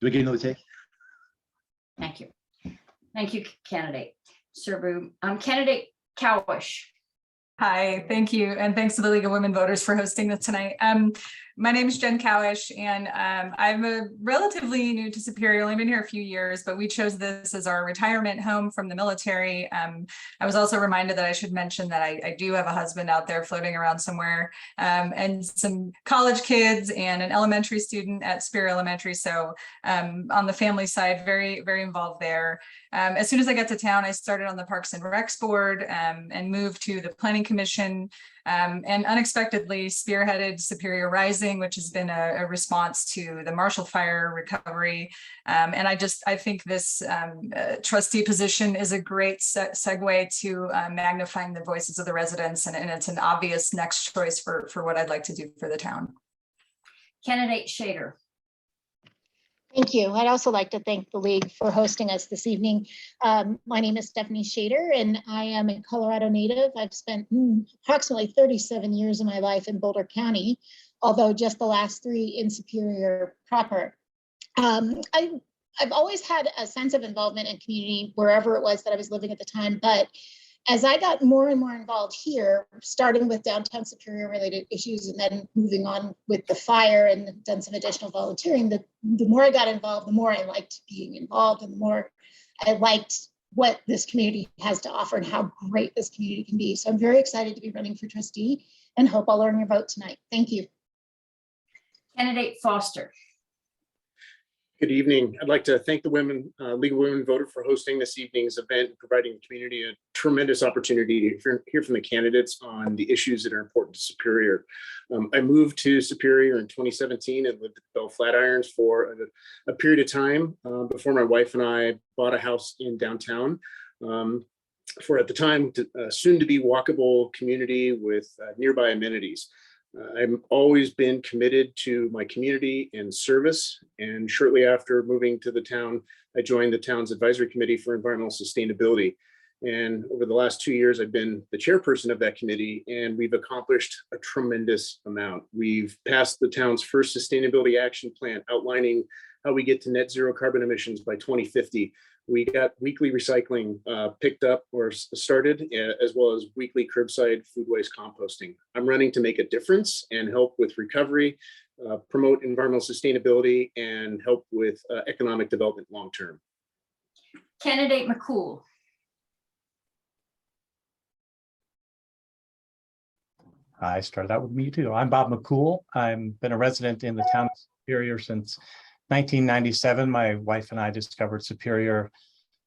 we get another take? Thank you. Thank you, candidate Serbu. Candidate Cowish. Hi, thank you. And thanks to the League of Women Voters for hosting this tonight. My name is Jen Cowish, and I'm a relatively new to Superior, only been here a few years, but we chose this as our retirement home from the military. I was also reminded that I should mention that I do have a husband out there floating around somewhere, and some college kids and an elementary student at Superior Elementary. So on the family side, very, very involved there. As soon as I got to town, I started on the Parks and Recs board and moved to the Planning Commission, and unexpectedly spearheaded Superior Rising, which has been a response to the Marshall Fire recovery. And I think this trustee position is a great segue to magnifying the voices of the residents, and it's an obvious next choice for what I'd like to do for the town. Candidate Shader. Thank you. I'd also like to thank the League for hosting us this evening. My name is Stephanie Shader, and I am a Colorado native. I've spent approximately 37 years of my life in Boulder County, although just the last 3 in Superior proper. I've always had a sense of involvement in community wherever it was that I was living at the time, but as I got more and more involved here, starting with downtown Superior related issues and then moving on with the fire and done some additional volunteering, the more I got involved, the more I liked being involved, and the more I liked what this community has to offer and how great this community can be. So I'm very excited to be running for trustee and hope I'll earn your vote tonight. Thank you. Candidate Foster. Good evening. I'd like to thank the League of Women Voters for hosting this evening's event, providing the community a tremendous opportunity to hear from the candidates on the issues that are important to Superior. I moved to Superior in 2017 and lived at Bell Flatirons for a period of time before my wife and I bought a house in downtown for, at the time, soon to be walkable community with nearby amenities. I've always been committed to my community and service, and shortly after moving to the town, I joined the town's advisory committee for environmental sustainability. And over the last 2 years, I've been the chairperson of that committee, and we've accomplished a tremendous amount. We've passed the town's first sustainability action plan outlining how we get to net zero carbon emissions by 2050. We got weekly recycling picked up or started, as well as weekly curbside food waste composting. I'm running to make a difference and help with recovery, promote environmental sustainability, and help with economic development long-term. Candidate Mccool. I started out with me too. I'm Bob Mccool. I've been a resident in the town of Superior since 1997. My wife and I discovered Superior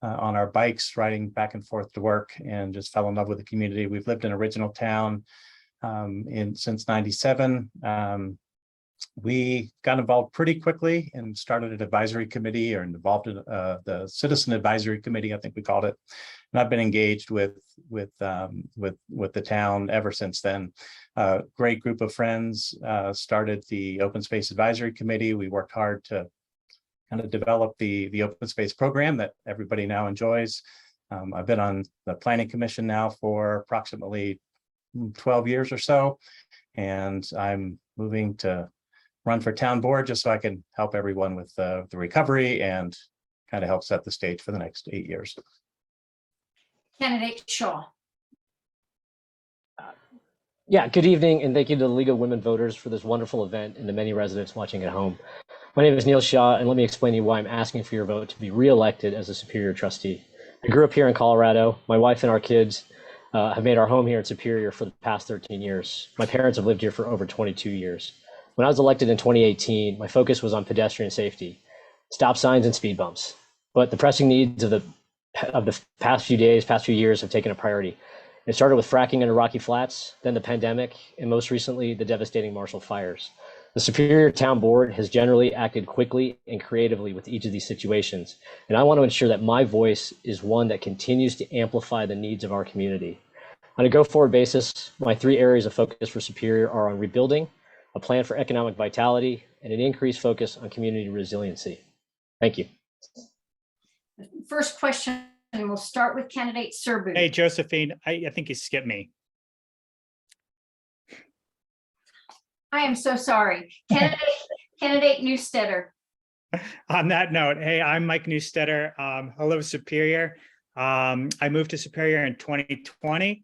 on our bikes, riding back and forth to work, and just fell in love with the community. We've lived in original town since 97. We got involved pretty quickly and started an advisory committee, or involved in the Citizen Advisory Committee, I think we called it. And I've been engaged with the town ever since then. Great group of friends started the Open Space Advisory Committee. We worked hard to kind of develop the open space program that everybody now enjoys. I've been on the Planning Commission now for approximately 12 years or so, and I'm moving to run for town board just so I can help everyone with the recovery and kind of help set the stage for the next 8 years. Candidate Shaw. Yeah, good evening, and thank you to the League of Women Voters for this wonderful event and to many residents watching at home. My name is Neil Shaw, and let me explain to you why I'm asking for your vote to be re-elected as a Superior trustee. I grew up here in Colorado. My wife and our kids have made our home here in Superior for the past 13 years. My parents have lived here for over 22 years. When I was elected in 2018, my focus was on pedestrian safety, stop signs and speed bumps. But the pressing needs of the past few years have taken a priority. It started with fracking under Rocky Flats, then the pandemic, and most recently, the devastating Marshall fires. The Superior Town Board has generally acted quickly and creatively with each of these situations, and I want to ensure that my voice is one that continues to amplify the needs of our community. On a go-forward basis, my 3 areas of focus for Superior are on rebuilding, a plan for economic vitality, and an increased focus on community resiliency. Thank you. First question, and we'll start with candidate Serbu. Hey, Josephine, I think you skipped me. I am so sorry. Candidate Newsteader. On that note, hey, I'm Mike Newstetter. I live in Superior. I moved to Superior in 2020,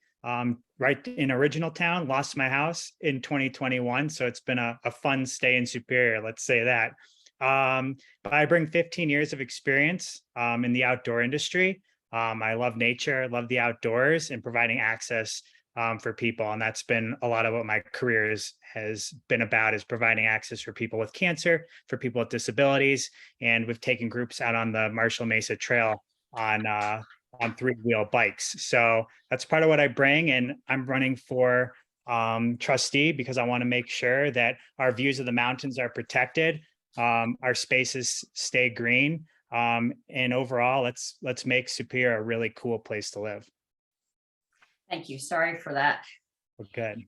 right in original town, lost my house in 2021. So it's been a fun stay in Superior, let's say that. But I bring 15 years of experience in the outdoor industry. I love nature, love the outdoors and providing access for people. And that's been a lot of what my career has been about, is providing access for people with cancer, for people with disabilities. And we've taken groups out on the Marshall Mesa Trail on 3-wheel bikes. So that's part of what I bring. And I'm running for trustee because I want to make sure that our views of the mountains are protected, our spaces stay green. And overall, let's make Superior a really cool place to live. Thank you. Sorry for that. We're good.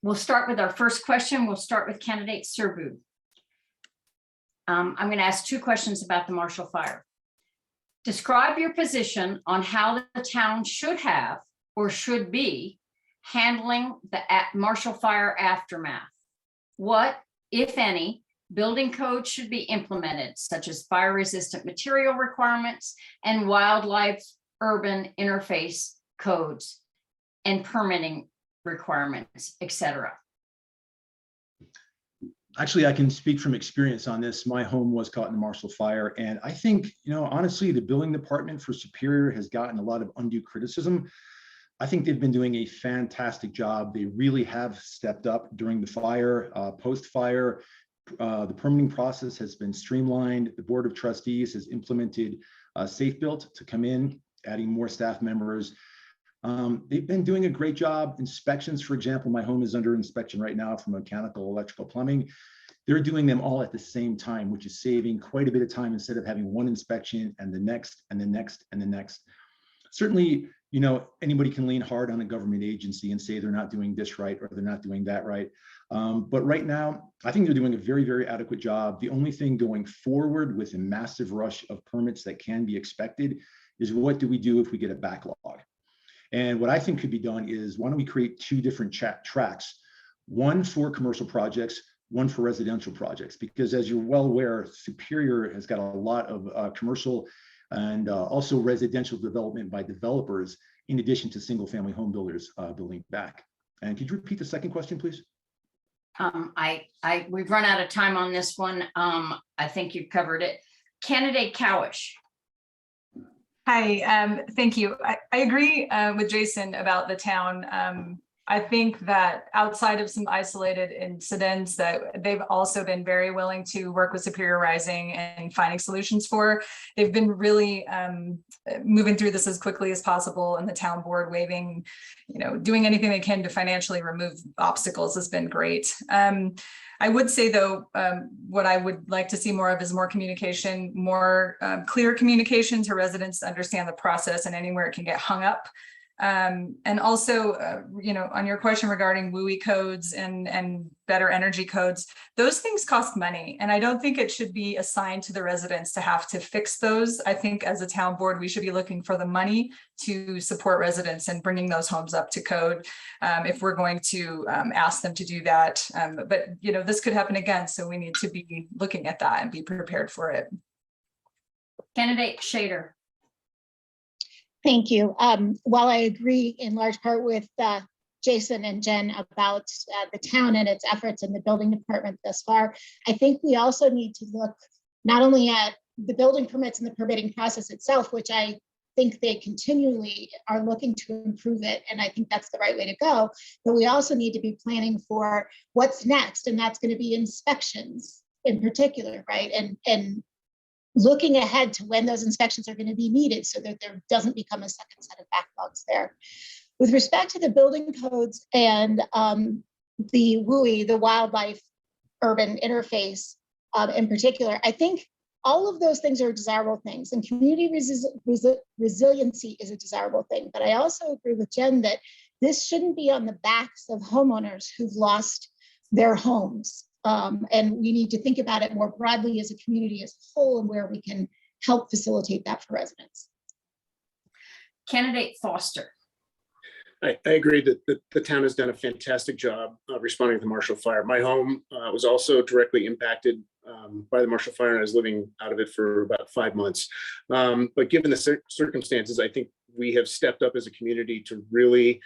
We'll start with our first question. We'll start with candidate Serbu. I'm going to ask 2 questions about the Marshall Fire. Describe your position on how the town should have or should be handling the Marshall Fire aftermath. What, if any, building codes should be implemented, such as fire-resistant material requirements and wildlife urban interface codes and permitting requirements, etc. Actually, I can speak from experience on this. My home was caught in the Marshall Fire. And I think, honestly, the building department for Superior has gotten a lot of undue criticism. I think they've been doing a fantastic job. They really have stepped up during the fire, post-fire. The permitting process has been streamlined. The Board of Trustees has implemented Safe Built to come in, adding more staff members. They've been doing a great job. Inspections, for example, my home is under inspection right now for mechanical, electrical, plumbing. They're doing them all at the same time, which is saving quite a bit of time instead of having one inspection and the next and the next and the next. Certainly, anybody can lean hard on a government agency and say they're not doing this right or they're not doing that right. But right now, I think they're doing a very, very adequate job. The only thing going forward with a massive rush of permits that can be expected is, what do we do if we get a backlog? And what I think could be done is, why don't we create 2 different tracks, one for commercial projects, one for residential projects, because as you're well aware, Superior has got a lot of commercial and also residential development by developers, in addition to single family home builders building back. And could you repeat the second question, please? We've run out of time on this one. I think you covered it. Candidate Cowish. Hi, thank you. I agree with Jason about the town. I think that outside of some isolated incidents that they've also been very willing to work with Superior Rising and finding solutions for. They've been really moving through this as quickly as possible, and the town board waiving, doing anything they can to financially remove obstacles has been great. I would say, though, what I would like to see more of is more communication, more clear communication to residents to understand the process and anywhere it can get hung up. And also, on your question regarding WUI codes and better energy codes, those things cost money. And I don't think it should be assigned to the residents to have to fix those. I think as a town board, we should be looking for the money to support residents and bringing those homes up to code if we're going to ask them to do that. But this could happen again. So we need to be looking at that and be prepared for it. Candidate Shader. Thank you. While I agree in large part with Jason and Jen about the town and its efforts in the building department thus far, I think we also need to look not only at the building permits and the permitting process itself, which I think they continually are looking to improve it, and I think that's the right way to go, but we also need to be planning for what's next, and that's going to be inspections in particular, right? And looking ahead to when those inspections are going to be needed so that there doesn't become a second set of backlogs there. With respect to the building codes and the WUI, the wildlife urban interface in particular, I think all of those things are desirable things, and community resiliency is a desirable thing. But I also agree with Jen that this shouldn't be on the backs of homeowners who've lost their homes. And we need to think about it more broadly as a community as a whole, and where we can help facilitate that for residents. Candidate Foster. I agree that the town has done a fantastic job responding to the Marshall Fire. My home was also directly impacted by the Marshall Fire, and I was living out of it for about 5 months. But given the circumstances, I think we have stepped up as a community to really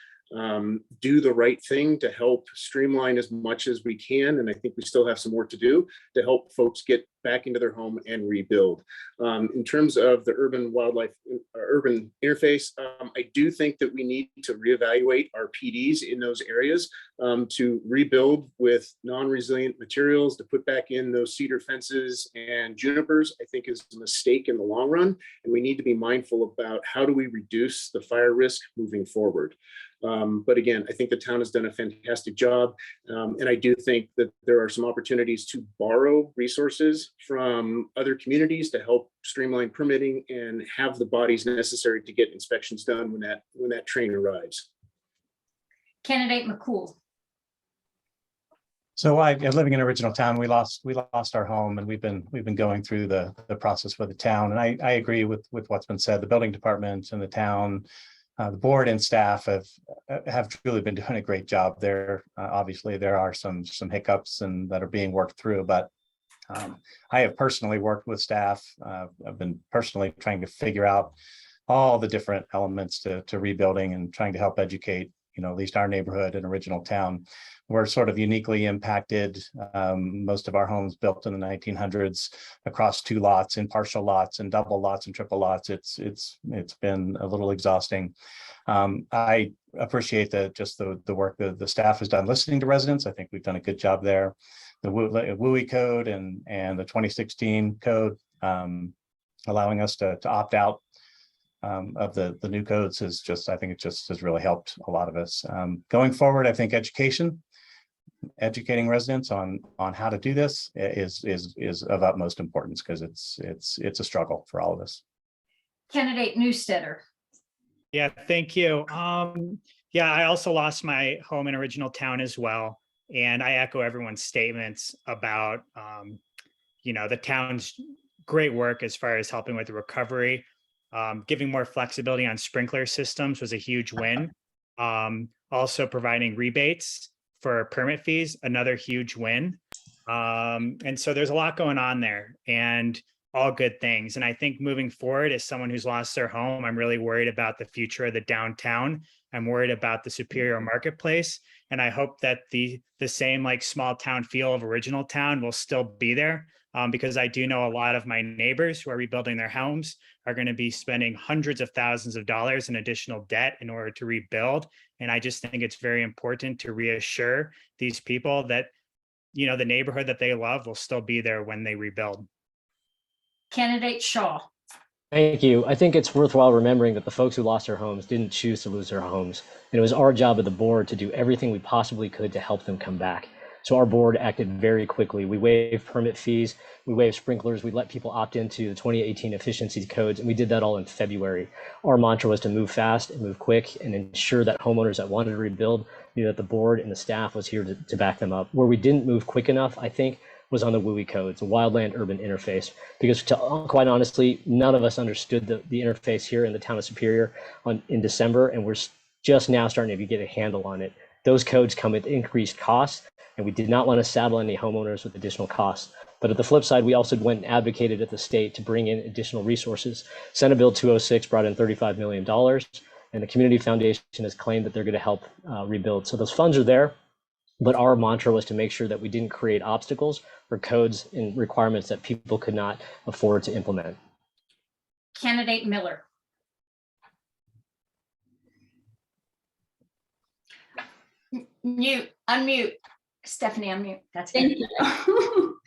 do the right thing to help streamline as much as we can. And I think we still have some work to do to help folks get back into their home and rebuild. In terms of the urban wildlife, urban interface, I do think that we need to reevaluate our PDs in those areas to rebuild with non-resilient materials, to put back in those cedar fences and junipers, I think is a mistake in the long run. And we need to be mindful about how do we reduce the fire risk moving forward. But again, I think the town has done a fantastic job. And I do think that there are some opportunities to borrow resources from other communities to help streamline permitting and have the bodies necessary to get inspections done when that train arrives. Candidate Mccool. So I living in original town, we lost our home, and we've been going through the process with the town. And I agree with what's been said. The building department and the town, the board and staff have truly been doing a great job there. Obviously, there are some hiccups and that are being worked through, but I have personally worked with staff. I've been personally trying to figure out all the different elements to rebuilding and trying to help educate, at least our neighborhood and original town. We're sort of uniquely impacted. Most of our homes built in the 1900s across 2 lots, in partial lots and double lots and triple lots. It's been a little exhausting. I appreciate the work that the staff has done listening to residents. I think we've done a good job there. The WUI code and the 2016 code allowing us to opt out of the new codes has I think it just has really helped a lot of us. Going forward, I think educating residents on how to do this is of utmost importance, because it's a struggle for all of us. Candidate Newstetter. Yeah, thank you. Yeah, I also lost my home in original town as well. And I echo everyone's statements about, the town's great work as far as helping with the recovery. Giving more flexibility on sprinkler systems was a huge win. Also providing rebates for permit fees, another huge win. And so there's a lot going on there, and all good things. And I think moving forward, as someone who's lost their home, I'm really worried about the future of the downtown. I'm worried about the Superior marketplace. And I hope that the same like small town feel of original town will still be there, because I do know a lot of my neighbors who are rebuilding their homes are going to be spending hundreds of thousands of dollars in additional debt in order to rebuild. And I just think it's very important to reassure these people that, the neighborhood that they love will still be there when they rebuild. Candidate Shaw. Thank you. I think it's worthwhile remembering that the folks who lost their homes didn't choose to lose their homes. And it was our job at the board to do everything we possibly could to help them come back. So our board acted very quickly. We waived permit fees, we waived sprinklers, we let people opt into the 2018 efficiency codes, and we did that all in February. Our mantra was to move fast and move quick and ensure that homeowners that wanted to rebuild knew that the board and the staff was here to back them up. Where we didn't move quick enough, I think, was on the WUI codes, the wildland urban interface, because quite honestly, none of us understood the interface here in the town of Superior in December, and we're just now starting to get a handle on it. Those codes come with increased costs, and we did not want to saddle any homeowners with additional costs. But at the flip side, we also went and advocated at the state to bring in additional resources. Senate Bill 206 brought in $35 million, and the Community Foundation has claimed that they're going to help rebuild. So those funds are there, but our mantra was to make sure that we didn't create obstacles or codes and requirements that people could not afford to implement. Candidate Miller. Unmute. Stephanie, unmute. That's good. Thank you.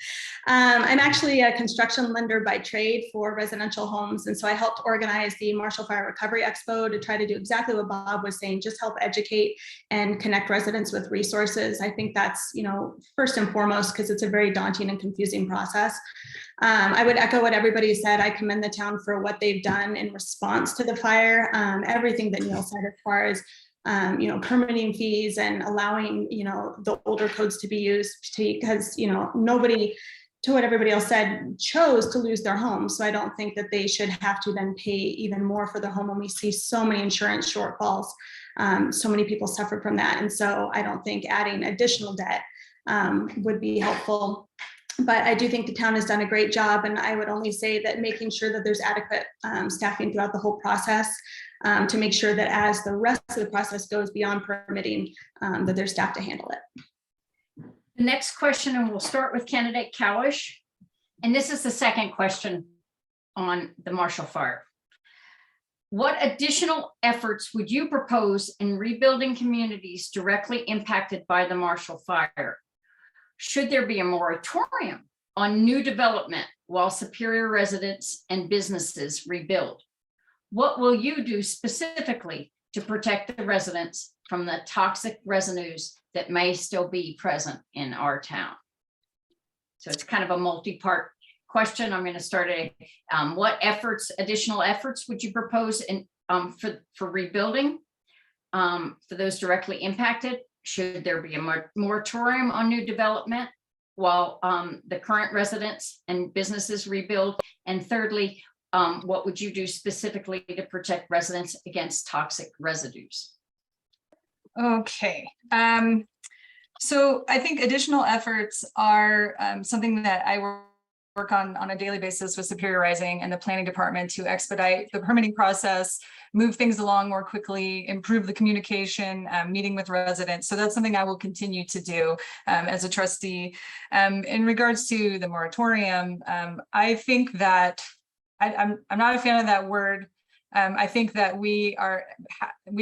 I'm actually a construction lender by trade for residential homes. And so I helped organize the Marshall Fire Recovery Expo to try to do exactly what Bob was saying, just help educate and connect residents with resources. I think that's, first and foremost, because it's a very daunting and confusing process. I would echo what everybody said. I commend the town for what they've done in response to the fire. Everything that Neil said as far as permitting fees and allowing, the older codes to be used because, nobody, to what everybody else said, chose to lose their home. So I don't think that they should have to then pay even more for their home when we see so many insurance shortfalls. So many people suffered from that. And so I don't think adding additional debt would be helpful. But I do think the town has done a great job, and I would only say that making sure that there's adequate staffing throughout the whole process to make sure that as the rest of the process goes beyond permitting, that there's staff to handle it. The next question, and we'll start with candidate Cowish. And this is the second question on the Marshall Fire. What additional efforts would you propose in rebuilding communities directly impacted by the Marshall Fire? Should there be a moratorium on new development while Superior residents and businesses rebuild? What will you do specifically to protect the residents from the toxic residues that may still be present in our town? So it's kind of a multi-part question. I'm going to start what additional efforts would you propose for rebuilding for those directly impacted? Should there be a moratorium on new development while the current residents and businesses rebuild? And thirdly, what would you do specifically to protect residents against toxic residues? Okay. So I think additional efforts are something that I work on a daily basis with Superior Rising and the planning department to expedite the permitting process, move things along more quickly, improve the communication, meeting with residents. So that's something I will continue to do as a trustee. In regards to the moratorium, I think that I'm not a fan of that word. I think that we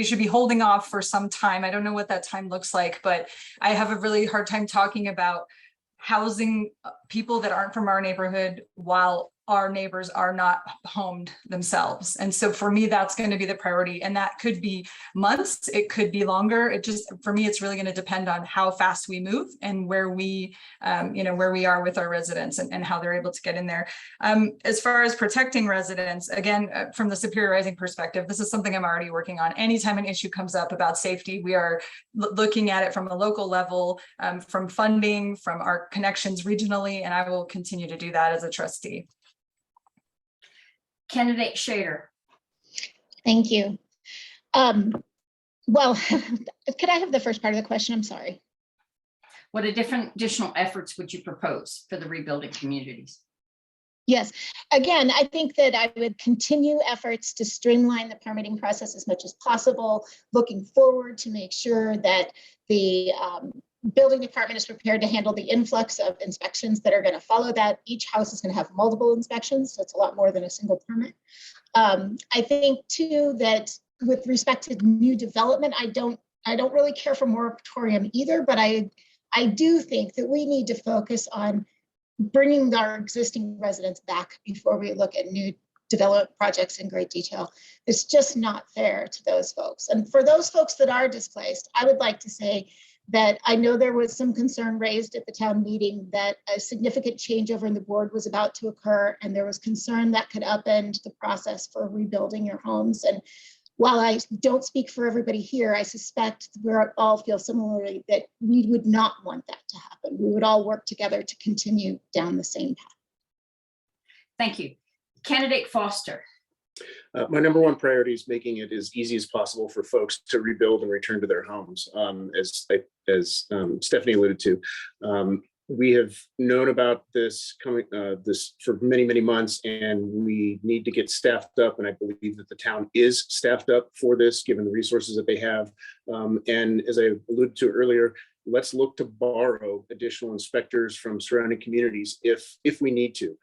should be holding off for some time. I don't know what that time looks like, but I have a really hard time talking about housing people that aren't from our neighborhood while our neighbors are not homed themselves. And so for me, that's going to be the priority. And that could be months, it could be longer. It just, for me, it's really going to depend on how fast we move and where we, where we are with our residents and how they're able to get in there. As far as protecting residents, again, from the Superior Rising perspective, this is something I'm already working on. Anytime an issue comes up about safety, we are looking at it from a local level, from funding, from our connections regionally, and I will continue to do that as a trustee. Candidate Shader. Thank you. Well, could I have the first part of the question? I'm sorry. What additional efforts would you propose for the rebuilding communities? Yes, again, I think that I would continue efforts to streamline the permitting process as much as possible, looking forward to make sure that the building department is prepared to handle the influx of inspections that are going to follow that. Each house is going to have multiple inspections, so it's a lot more than a single permit. I think too that with respect to new development, I don't really care for moratorium either, but I do think that we need to focus on bringing our existing residents back before we look at new development projects in great detail. It's just not fair to those folks. And for those folks that are displaced, I would like to say that I know there was some concern raised at the town meeting that a significant changeover in the board was about to occur, and there was concern that could upend the process for rebuilding your homes. And while I don't speak for everybody here, I suspect we all feel similarly that we would not want that to happen. We would all work together to continue down the same path. Thank you. Candidate Foster. My number one priority is making it as easy as possible for folks to rebuild and return to their homes. As Stephanie alluded to, we have known about this for many, many months, and we need to get staffed up. And I believe that the town is staffed up for this, given the resources that they have. And as I alluded to earlier, let's look to borrow additional inspectors from surrounding communities if we need to.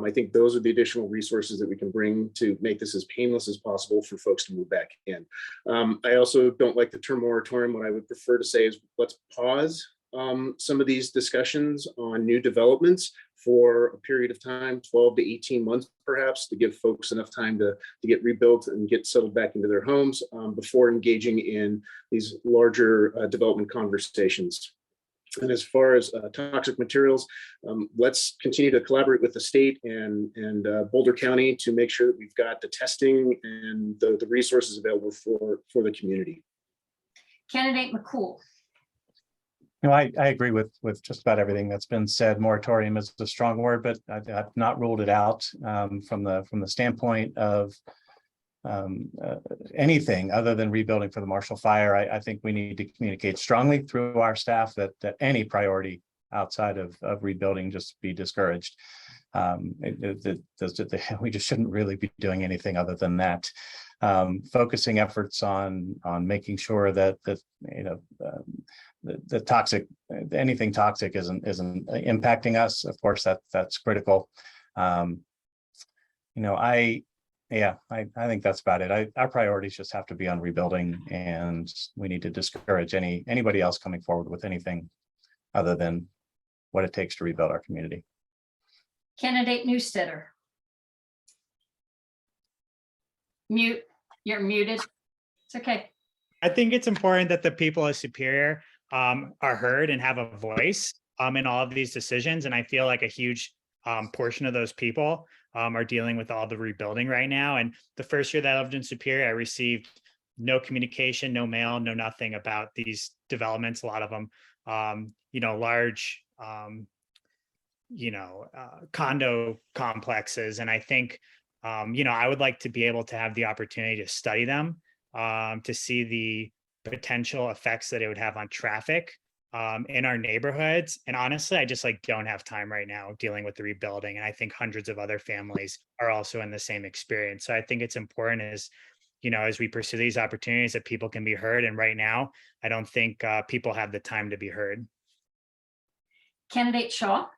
I think those are the additional resources that we can bring to make this as painless as possible for folks to move back in. I also don't like the term moratorium. What I would prefer to say is let's pause some of these discussions on new developments for a period of time, 12 to 18 months, perhaps, to give folks enough time to get rebuilt and get settled back into their homes before engaging in these larger development conversations. And as far as toxic materials, let's continue to collaborate with the state and Boulder County to make sure that we've got the testing and the resources available for the community. Candidate Mccool. No, I agree with just about everything that's been said. Moratorium is a strong word, but I've not ruled it out from the standpoint of anything other than rebuilding for the Marshall Fire. I think we need to communicate strongly through our staff that any priority outside of rebuilding just be discouraged. We just shouldn't really be doing anything other than that. Focusing efforts on making sure that the toxic, anything toxic isn't impacting us. Of course, that's critical. I think that's about it. Our priorities just have to be on rebuilding, and we need to discourage anybody else coming forward with anything other than what it takes to rebuild our community. Candidate Newstetter. Mute, you're muted. It's okay. I think it's important that the people of Superior are heard and have a voice in all of these decisions. And I feel like a huge portion of those people are dealing with all the rebuilding right now. And the first year that I lived in Superior, I received no communication, no mail, no nothing about these developments. A lot of them, large, condo complexes. And I think, I would like to be able to have the opportunity to study them, to see the potential effects that it would have on traffic in our neighborhoods. And honestly, I just don't have time right now dealing with the rebuilding. And I think hundreds of other families are also in the same experience. So I think it's important as we pursue these opportunities that people can be heard. And right now, I don't think people have the time to be heard. Candidate Shaw.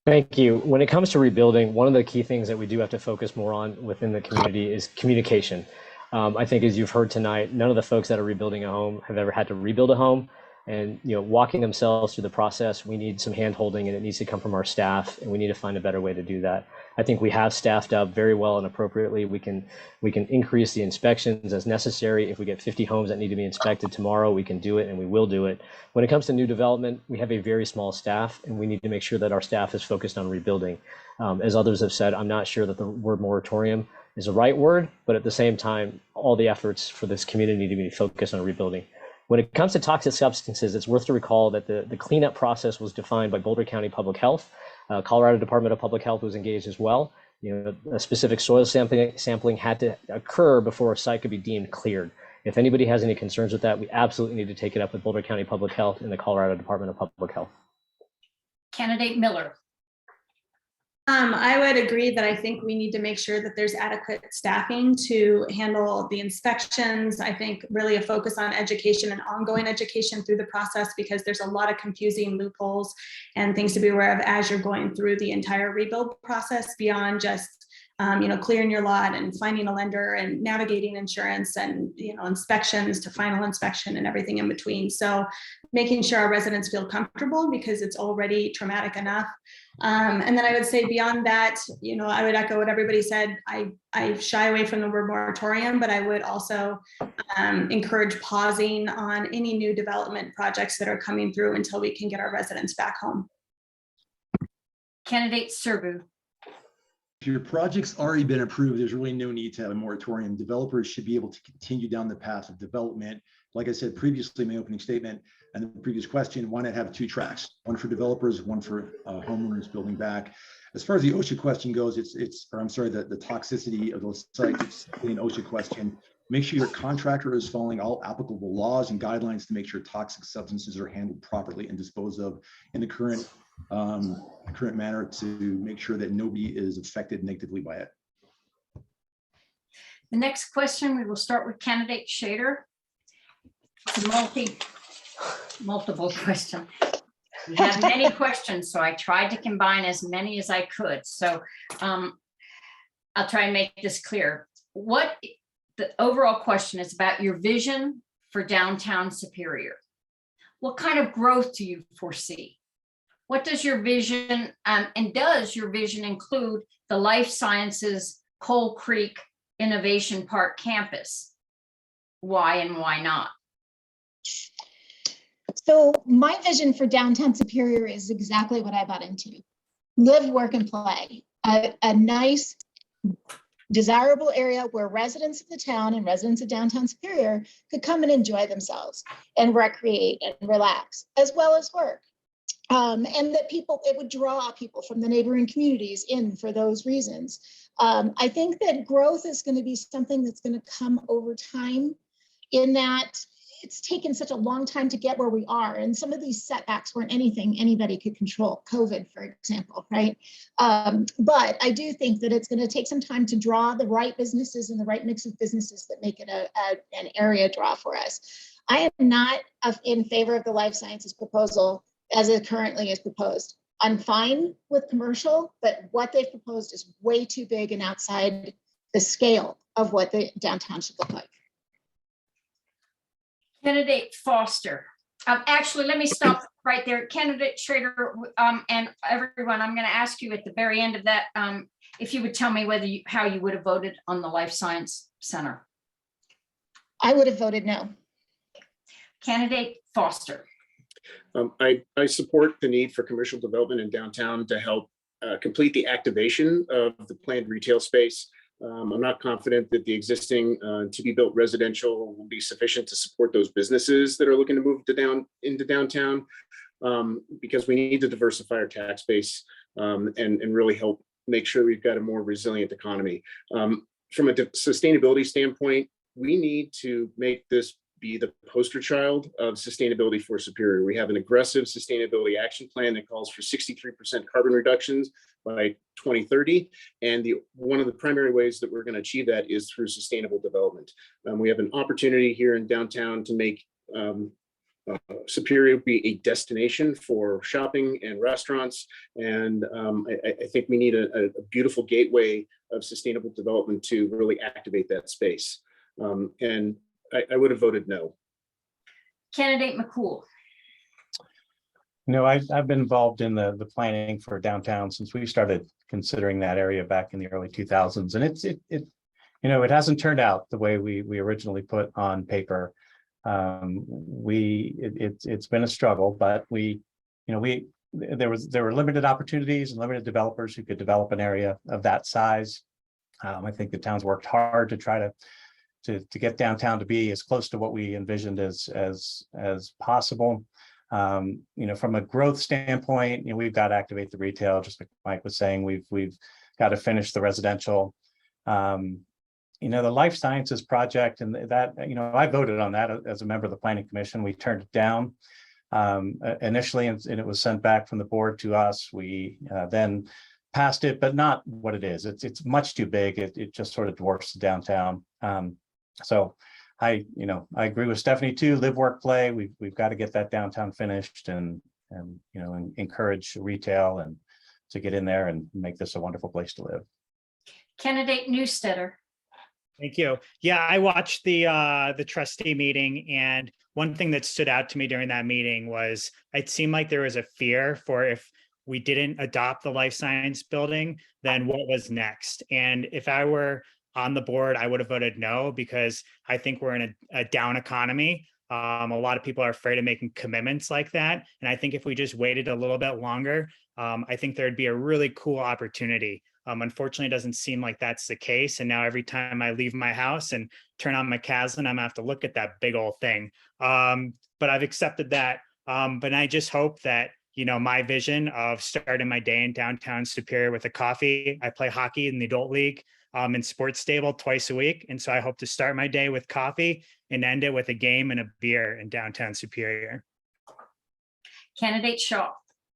Thank you. When it comes to rebuilding, one of the key things that we do have to focus more on within the community is communication. I think as you've heard tonight, none of the folks that are rebuilding a home have ever had to rebuild a home. And walking themselves through the process, we need some hand holding, and it needs to come from our staff, and we need to find a better way to do that. I think we have staffed up very well and appropriately. We can increase the inspections as necessary. If we get 50 homes that need to be inspected tomorrow, we can do it, and we will do it. When it comes to new development, we have a very small staff, and we need to make sure that our staff is focused on rebuilding. As others have said, I'm not sure that the word moratorium is the right word, but at the same time, all the efforts for this community need to be focused on rebuilding. When it comes to toxic substances, it's worth to recall that the cleanup process was defined by Boulder County Public Health. Colorado Department of Public Health was engaged as well. A specific soil sampling had to occur before a site could be deemed cleared. If anybody has any concerns with that, we absolutely need to take it up with Boulder County Public Health and the Colorado Department of Public Health. Candidate Miller. I would agree that I think we need to make sure that there's adequate staffing to handle the inspections. I think really a focus on education and ongoing education through the process, because there's a lot of confusing loopholes and things to be aware of as you're going through the entire rebuild process, beyond just clearing your lot and finding a lender and navigating insurance and inspections to final inspection and everything in between. So making sure our residents feel comfortable, because it's already traumatic enough. And then I would say beyond that, I would echo what everybody said. I shy away from the word moratorium, but I would also encourage pausing on any new development projects that are coming through until we can get our residents back home. Candidate Serbu. If your project's already been approved, there's really no need to have a moratorium. Developers should be able to continue down the path of development. Like I said previously in my opening statement and the previous question, why not have two tracks, one for developers, one for homeowners building back. As far as the OSHA question goes, the toxicity of the site, it's an OSHA question. Make sure your contractor is following all applicable laws and guidelines to make sure toxic substances are handled properly and disposed of in the current manner, to make sure that nobody is affected negatively by it. The next question, we will start with candidate Shader. It's a multiple question. We have many questions, so I tried to combine as many as I could. So I'll try and make this clear. What the overall question is about your vision for downtown Superior. What kind of growth do you foresee? What does your vision, and does your vision include the Life Sciences Coal Creek Innovation Park campus? Why and why not? So my vision for downtown Superior is exactly what I bought into. Live, work, and play. A nice, desirable area where residents of the town and residents of downtown Superior could come and enjoy themselves and recreate and relax, as well as work. And that it would draw people from the neighboring communities in for those reasons. I think that growth is going to be something that's going to come over time, in that it's taken such a long time to get where we are. And some of these setbacks weren't anything anybody could control, COVID, for example, right? But I do think that it's going to take some time to draw the right businesses and the right mix of businesses that make it an area draw for us. I am not in favor of the life sciences proposal as it currently is proposed. I'm fine with commercial, but what they've proposed is way too big and outside the scale of what the downtown should look like. Candidate Foster. Actually, let me stop right there. Candidate Schrader, and everyone, I'm going to ask you at the very end of that, if you would tell me whether how you would have voted on the Life Science Center. I would have voted no. Candidate Foster. I support the need for commercial development in downtown to help complete the activation of the planned retail space. I'm not confident that the existing to be built residential will be sufficient to support those businesses that are looking to move into downtown, because we need to diversify our tax base and really help make sure we've got a more resilient economy. From a sustainability standpoint, we need to make this be the poster child of sustainability for Superior. We have an aggressive sustainability action plan that calls for 63% carbon reductions by 2030. And one of the primary ways that we're going to achieve that is through sustainable development. We have an opportunity here in downtown to make Superior be a destination for shopping and restaurants. And I think we need a beautiful gateway of sustainable development to really activate that space. And I would have voted no. Candidate Mccool. No, I've been involved in the planning for downtown since we started considering that area back in the early 2000s, and it hasn't turned out the way we originally put on paper. It's been a struggle, but there were limited opportunities and limited developers who could develop an area of that size. I think the town's worked hard to try to get downtown to be as close to what we envisioned as possible. From a growth standpoint, we've got to activate the retail, just like Mike was saying. We've got to finish the residential. The life sciences project, and that, I voted on that as a member of the planning commission. We turned it down initially, and it was sent back from the board to us. We then passed it, but not what it is. It's much too big. It just sort of dwarfs the downtown. So I agree with Stephanie too. Live, work, play. We've got to get that downtown finished and encourage retail and to get in there and make this a wonderful place to live. Candidate Newstetter. Thank you. Yeah, I watched the trustee meeting, and one thing that stood out to me during that meeting was it seemed like there was a fear for if we didn't adopt the life science building, then what was next? And if I were on the board, I would have voted no, because I think we're in a down economy. A lot of people are afraid of making commitments like that. And I think if we just waited a little bit longer, I think there'd be a really cool opportunity. Unfortunately, it doesn't seem like that's the case. And now every time I leave my house and turn on my Caslin, I'm gonna have to look at that big old thing. But I've accepted that. But I just hope that, my vision of starting my day in downtown Superior with a coffee. I play hockey in the adult league in sports stable twice a week. And so I hope to start my day with coffee and end it with a game and a beer in downtown Superior. Candidate Shaw.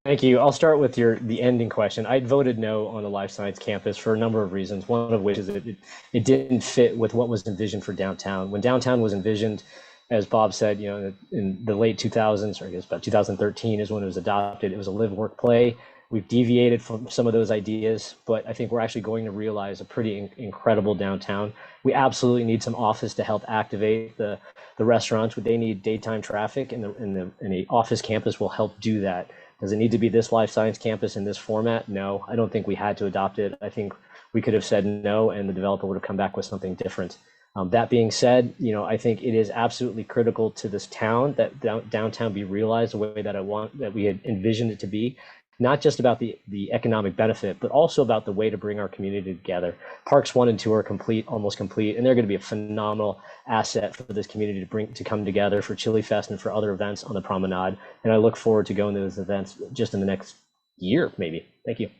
Thank you. I'll start with the ending question. I voted no on the life science campus for a number of reasons, one of which is it didn't fit with what was envisioned for downtown. When downtown was envisioned, as Bob said, in the late 2000s, or I guess about 2013 is when it was adopted. It was a live, work, play. We've deviated from some of those ideas, but I think we're actually going to realize a pretty incredible downtown. We absolutely need some office to help activate the restaurants. They need daytime traffic, and the office campus will help do that. Does it need to be this life science campus in this format? No, I don't think we had to adopt it. I think we could have said no, and the developer would have come back with something different. That being said, I think it is absolutely critical to this town that downtown be realized the way that we had envisioned it to be. Not just about the economic benefit, but also about the way to bring our community together. Parks 1 and 2 are almost complete, and they're going to be a phenomenal asset for this community to come together for Chili Fest and for other events on the promenade. And I look forward to going to those events just in the next year, maybe. Thank you.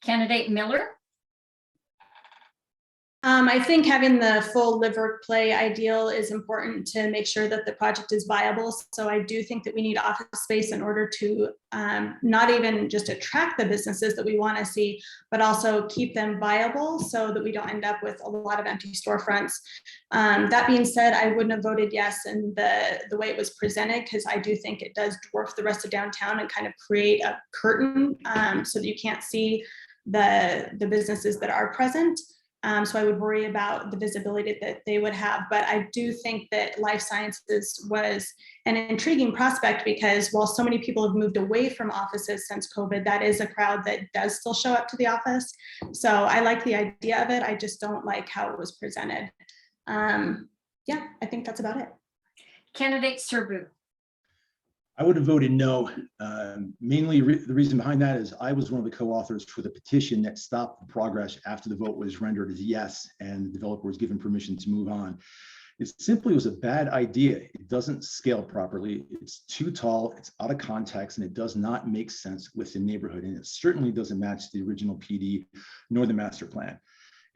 Candidate Miller. I think having the full live work play ideal is important to make sure that the project is viable. So I do think that we need office space in order to not even just attract the businesses that we want to see, but also keep them viable so that we don't end up with a lot of empty storefronts. That being said, I wouldn't have voted yes in the way it was presented, because I do think it does dwarf the rest of downtown and kind of create a curtain so that you can't see the businesses that are present. So I would worry about the visibility that they would have. But I do think that life sciences was an intriguing prospect, because while so many people have moved away from offices since COVID, that is a crowd that does still show up to the office. So I like the idea of it. I just don't like how it was presented. Yeah, I think that's about it. Candidate Serbu. I would have voted no. Mainly the reason behind that is I was one of the co-authors for the petition that stopped the progress after the vote was rendered as yes, and the developer was given permission to move on. It simply was a bad idea. It doesn't scale properly. It's too tall, it's out of context, and it does not make sense with the neighborhood. And it certainly doesn't match the original PD nor the master plan.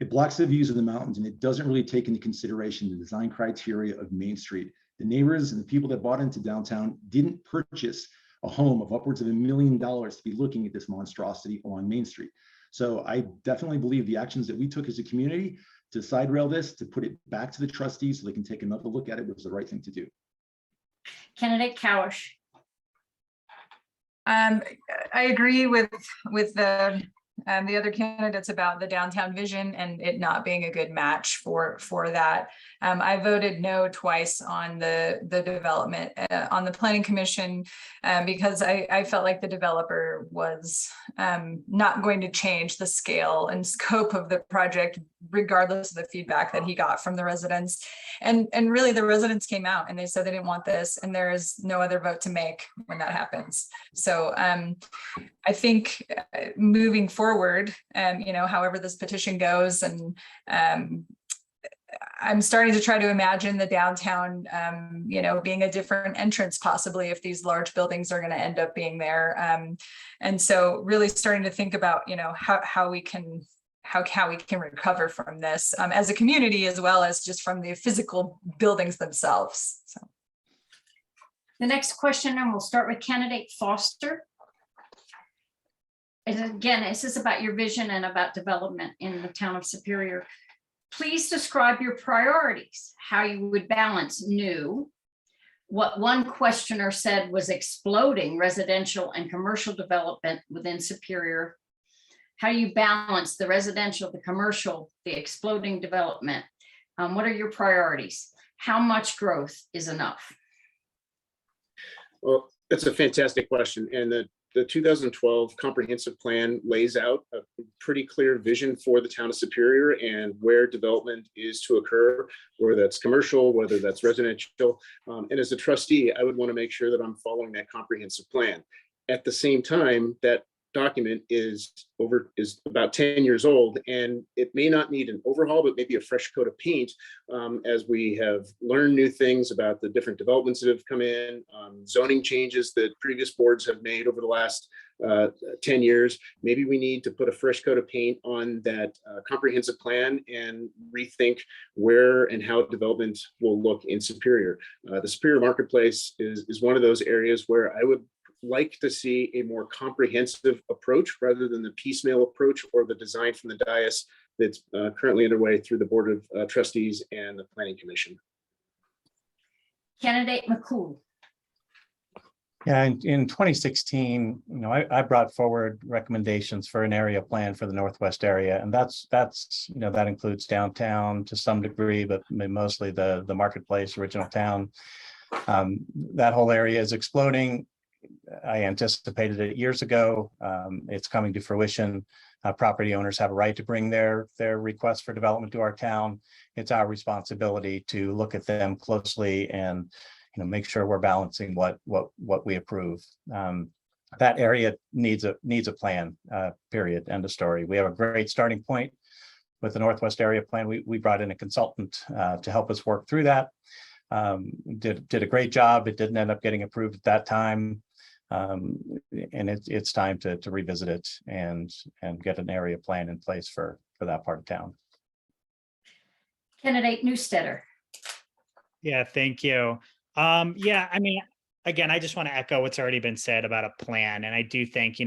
It blocks the views of the mountains, and it doesn't really take into consideration the design criteria of Main Street. The neighbors and the people that bought into downtown didn't purchase a home of upwards of $1 million to be looking at this monstrosity along Main Street. So I definitely believe the actions that we took as a community to side rail this, to put it back to the trustees so they can take another look at it, was the right thing to do. Candidate Cowish. I agree with the other candidates about the downtown vision and it not being a good match for that. I voted no twice on the development on the planning commission because I felt like the developer was not going to change the scale and scope of the project regardless of the feedback that he got from the residents. And really the residents came out and they said they didn't want this, and there is no other vote to make when that happens. So I think moving forward, however this petition goes, and I'm starting to try to imagine the downtown, being a different entrance possibly if these large buildings are going to end up being there. And so really starting to think about, how we can recover from this as a community, as well as just from the physical buildings themselves. So. The next question, and we'll start with candidate Foster. And again, this is about your vision and about development in the town of Superior. Please describe your priorities, how you would balance new, what one questioner said was exploding residential and commercial development within Superior, how you balance the residential, the commercial, the exploding development. What are your priorities? How much growth is enough? Well, that's a fantastic question. And the 2012 comprehensive plan lays out a pretty clear vision for the town of Superior and where development is to occur, whether that's commercial, whether that's residential. And as a trustee, I would want to make sure that I'm following that comprehensive plan. At the same time, that document is about 10 years old, and it may not need an overhaul, but maybe a fresh coat of paint as we have learned new things about the different developments that have come in, zoning changes that previous boards have made over the last 10 years. Maybe we need to put a fresh coat of paint on that comprehensive plan and rethink where and how development will look in Superior. The Superior Marketplace is one of those areas where I would like to see a more comprehensive approach rather than the piecemeal approach or the design from the dais that's currently underway through the Board of Trustees and the Planning Commission. Candidate Mccool. Yeah, in 2016, I brought forward recommendations for an area plan for the Northwest area, and that includes downtown to some degree, but mostly the marketplace, original town. That whole area is exploding. I anticipated it years ago. It's coming to fruition. Property owners have a right to bring their requests for development to our town. It's our responsibility to look at them closely and make sure we're balancing what we approve. That area needs a plan. Period. End of story. We have a great starting point with the Northwest Area Plan. We brought in a consultant to help us work through that. Did a great job. It didn't end up getting approved at that time. And it's time to revisit it and get an area plan in place for that part of town. Candidate Newstetter. Yeah, thank you. Yeah, I mean, again, I just want to echo what's already been said about a plan. And I do think,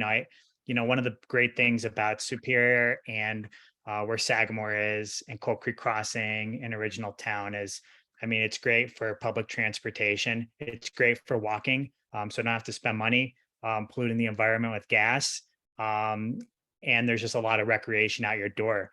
one of the great things about Superior and where Sagamore is and Coal Creek Crossing and Original Town is, I mean, it's great for public transportation. It's great for walking. So I don't have to spend money polluting the environment with gas. And there's just a lot of recreation out your door.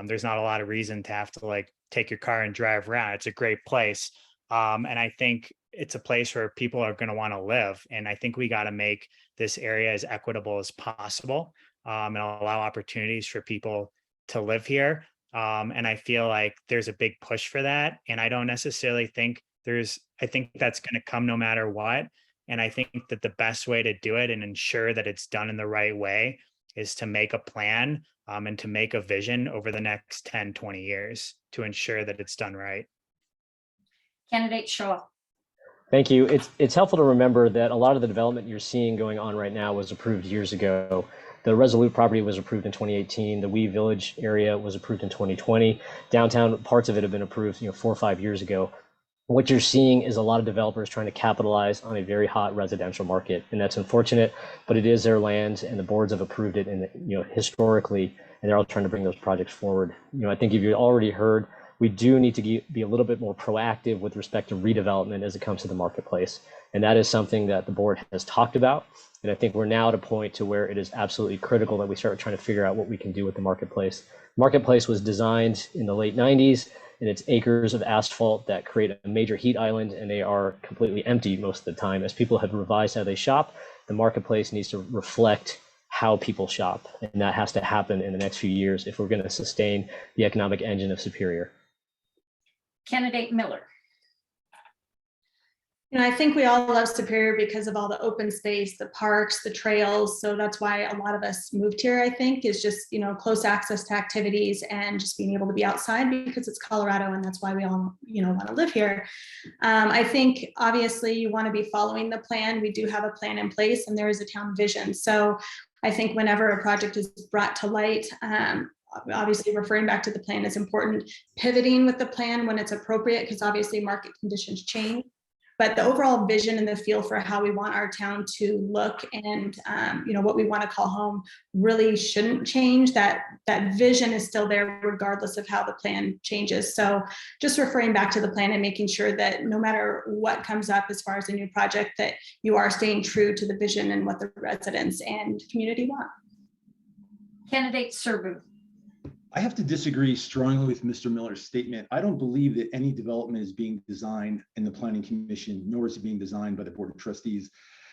There's not a lot of reason to have to like take your car and drive around. It's a great place. And I think it's a place where people are going to want to live. And I think we got to make this area as equitable as possible and allow opportunities for people to live here. And I feel like there's a big push for that. And I don't necessarily think I think that's going to come no matter what. And I think that the best way to do it and ensure that it's done in the right way is to make a plan and to make a vision over the next 10, 20 years to ensure that it's done right. Candidate Shaw. Thank you. It's helpful to remember that a lot of the development you're seeing going on right now was approved years ago. The Resolute property was approved in 2018. The Wee Village area was approved in 2020. Downtown, parts of it have been approved, 4 or 5 years ago. What you're seeing is a lot of developers trying to capitalize on a very hot residential market, and that's unfortunate, but it is their land, and the boards have approved it, and historically, and they're all trying to bring those projects forward. I think if you already heard, we do need to be a little bit more proactive with respect to redevelopment as it comes to the marketplace, and that is something that the board has talked about. And I think we're now at a point to where it is absolutely critical that we start trying to figure out what we can do with the marketplace. Marketplace was designed in the late 90s. And it's acres of asphalt that create a major heat island, and they are completely empty most of the time. As people have revised how they shop, the marketplace needs to reflect how people shop, and that has to happen in the next few years if we're going to sustain the economic engine of Superior. Candidate Miller. I think we all love Superior because of all the open space, the parks, the trails. So that's why a lot of us moved here, I think, is just, close access to activities and just being able to be outside because it's Colorado and that's why we all, want to live here. I think obviously you want to be following the plan. We do have a plan in place and there is a town vision. So I think whenever a project is brought to light, obviously referring back to the plan is important, pivoting with the plan when it's appropriate because obviously market conditions change. But the overall vision and the feel for how we want our town to look and what we want to call home really shouldn't change. That vision is still there regardless of how the plan changes. So just referring back to the plan and making sure that no matter what comes up as far as a new project, that you are staying true to the vision and what the residents and community want. Candidate Serbu. I have to disagree strongly with Mr. Miller's statement. I don't believe that any development is being designed in the Planning Commission, nor is it being designed by the Board of Trustees.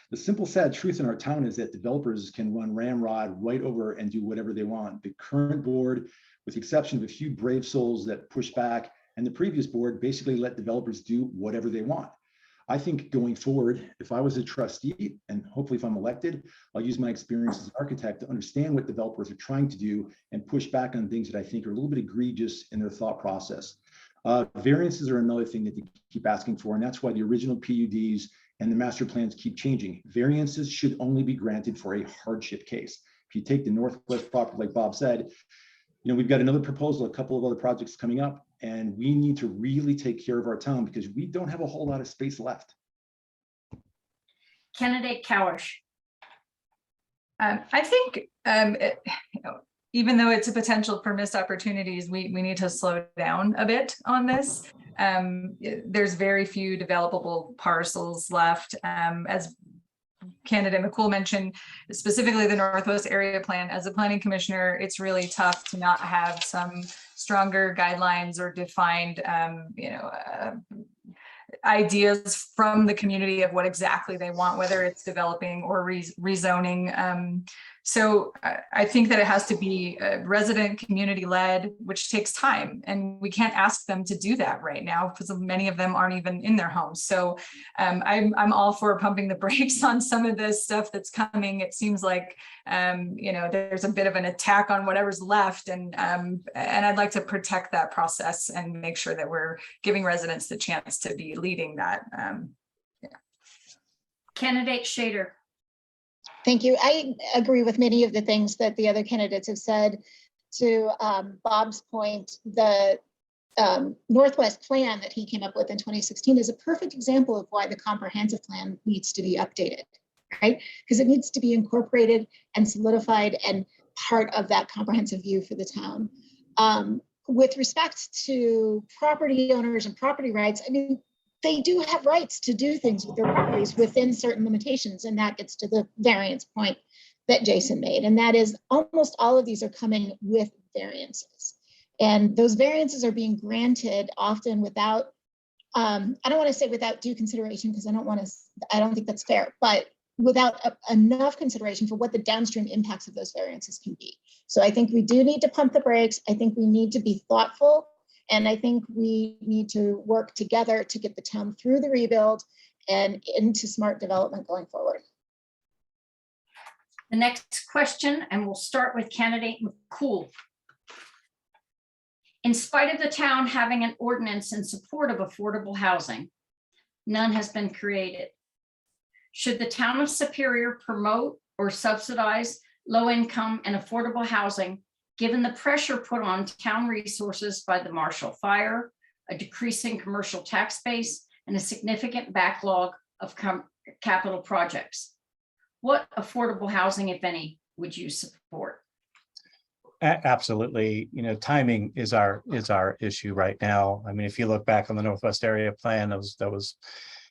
The simple, sad truth in our town is that developers can run ramrod right over and do whatever they want. The current board, with the exception of a few brave souls that push back, and the previous board basically let developers do whatever they want. I think going forward, if I was a trustee, and hopefully if I'm elected, I'll use my experience as an architect to understand what developers are trying to do and push back on things that I think are a little bit egregious in their thought process. Variances are another thing that they keep asking for, and that's why the original PUDs and the master plans keep changing. Variances should only be granted for a hardship case. If you take the Northwest property, like Bob said, we've got another proposal, a couple of other projects coming up, and we need to really take care of our town because we don't have a whole lot of space left. Candidate Cowish. I think even though it's a potential for missed opportunities, we need to slow down a bit on this. There's very few developable parcels left. As candidate Mccool mentioned, specifically the Northwest Area Plan, as a planning commissioner, it's really tough to not have some stronger guidelines or defined ideas from the community of what exactly they want, whether it's developing or rezoning. So I think that it has to be resident community led, which takes time, and we can't ask them to do that right now because many of them aren't even in their homes. So I'm all for pumping the brakes on some of this stuff that's coming. It seems like there's a bit of an attack on whatever's left, and I'd like to protect that process and make sure that we're giving residents the chance to be leading that. Candidate Shader. Thank you. I agree with many of the things that the other candidates have said. To Bob's point, the Northwest plan that he came up with in 2016 is a perfect example of why the comprehensive plan needs to be updated, right? Because it needs to be incorporated and solidified and part of that comprehensive view for the town. With respect to property owners and property rights, I mean, they do have rights to do things with their properties within certain limitations, and that gets to the variance point that Jason made, and that is almost all of these are coming with variances. And those variances are being granted often without, I don't want to say without due consideration, because I don't think that's fair, but without enough consideration for what the downstream impacts of those variances can be. So I think we do need to pump the brakes. I think we need to be thoughtful. And I think we need to work together to get the town through the rebuild and into smart development going forward. The next question, and we'll start with candidate Mccool. In spite of the town having an ordinance in support of affordable housing, none has been created. Should the town of Superior promote or subsidize low-income and affordable housing, given the pressure put on town resources by the Marshall Fire, a decreasing commercial tax base, and a significant backlog of capital projects? What affordable housing, if any, would you support? Absolutely. You know, timing is our issue right now. I mean, if you look back on the Northwest area plan, that was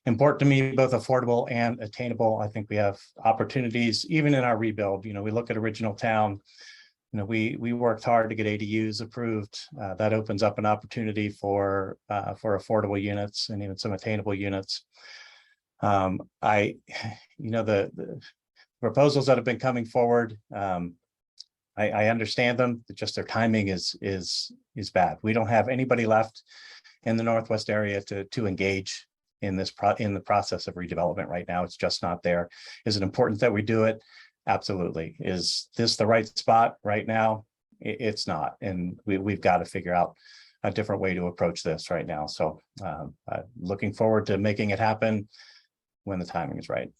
important to me, both affordable and attainable. I think we have opportunities even in our rebuild. You know, we look at original town. You know, we worked hard to get ADUs approved. That opens up an opportunity for affordable units and even some attainable units. The proposals that have been coming forward, I understand them, just their timing is bad. We don't have anybody left in the Northwest area to engage in the process of redevelopment right now. It's just not there. Is it important that we do it? Absolutely. Is this the right spot right now? It's not, and we've got to figure out a different way to approach this right now. So looking forward to making it happen when the timing is right.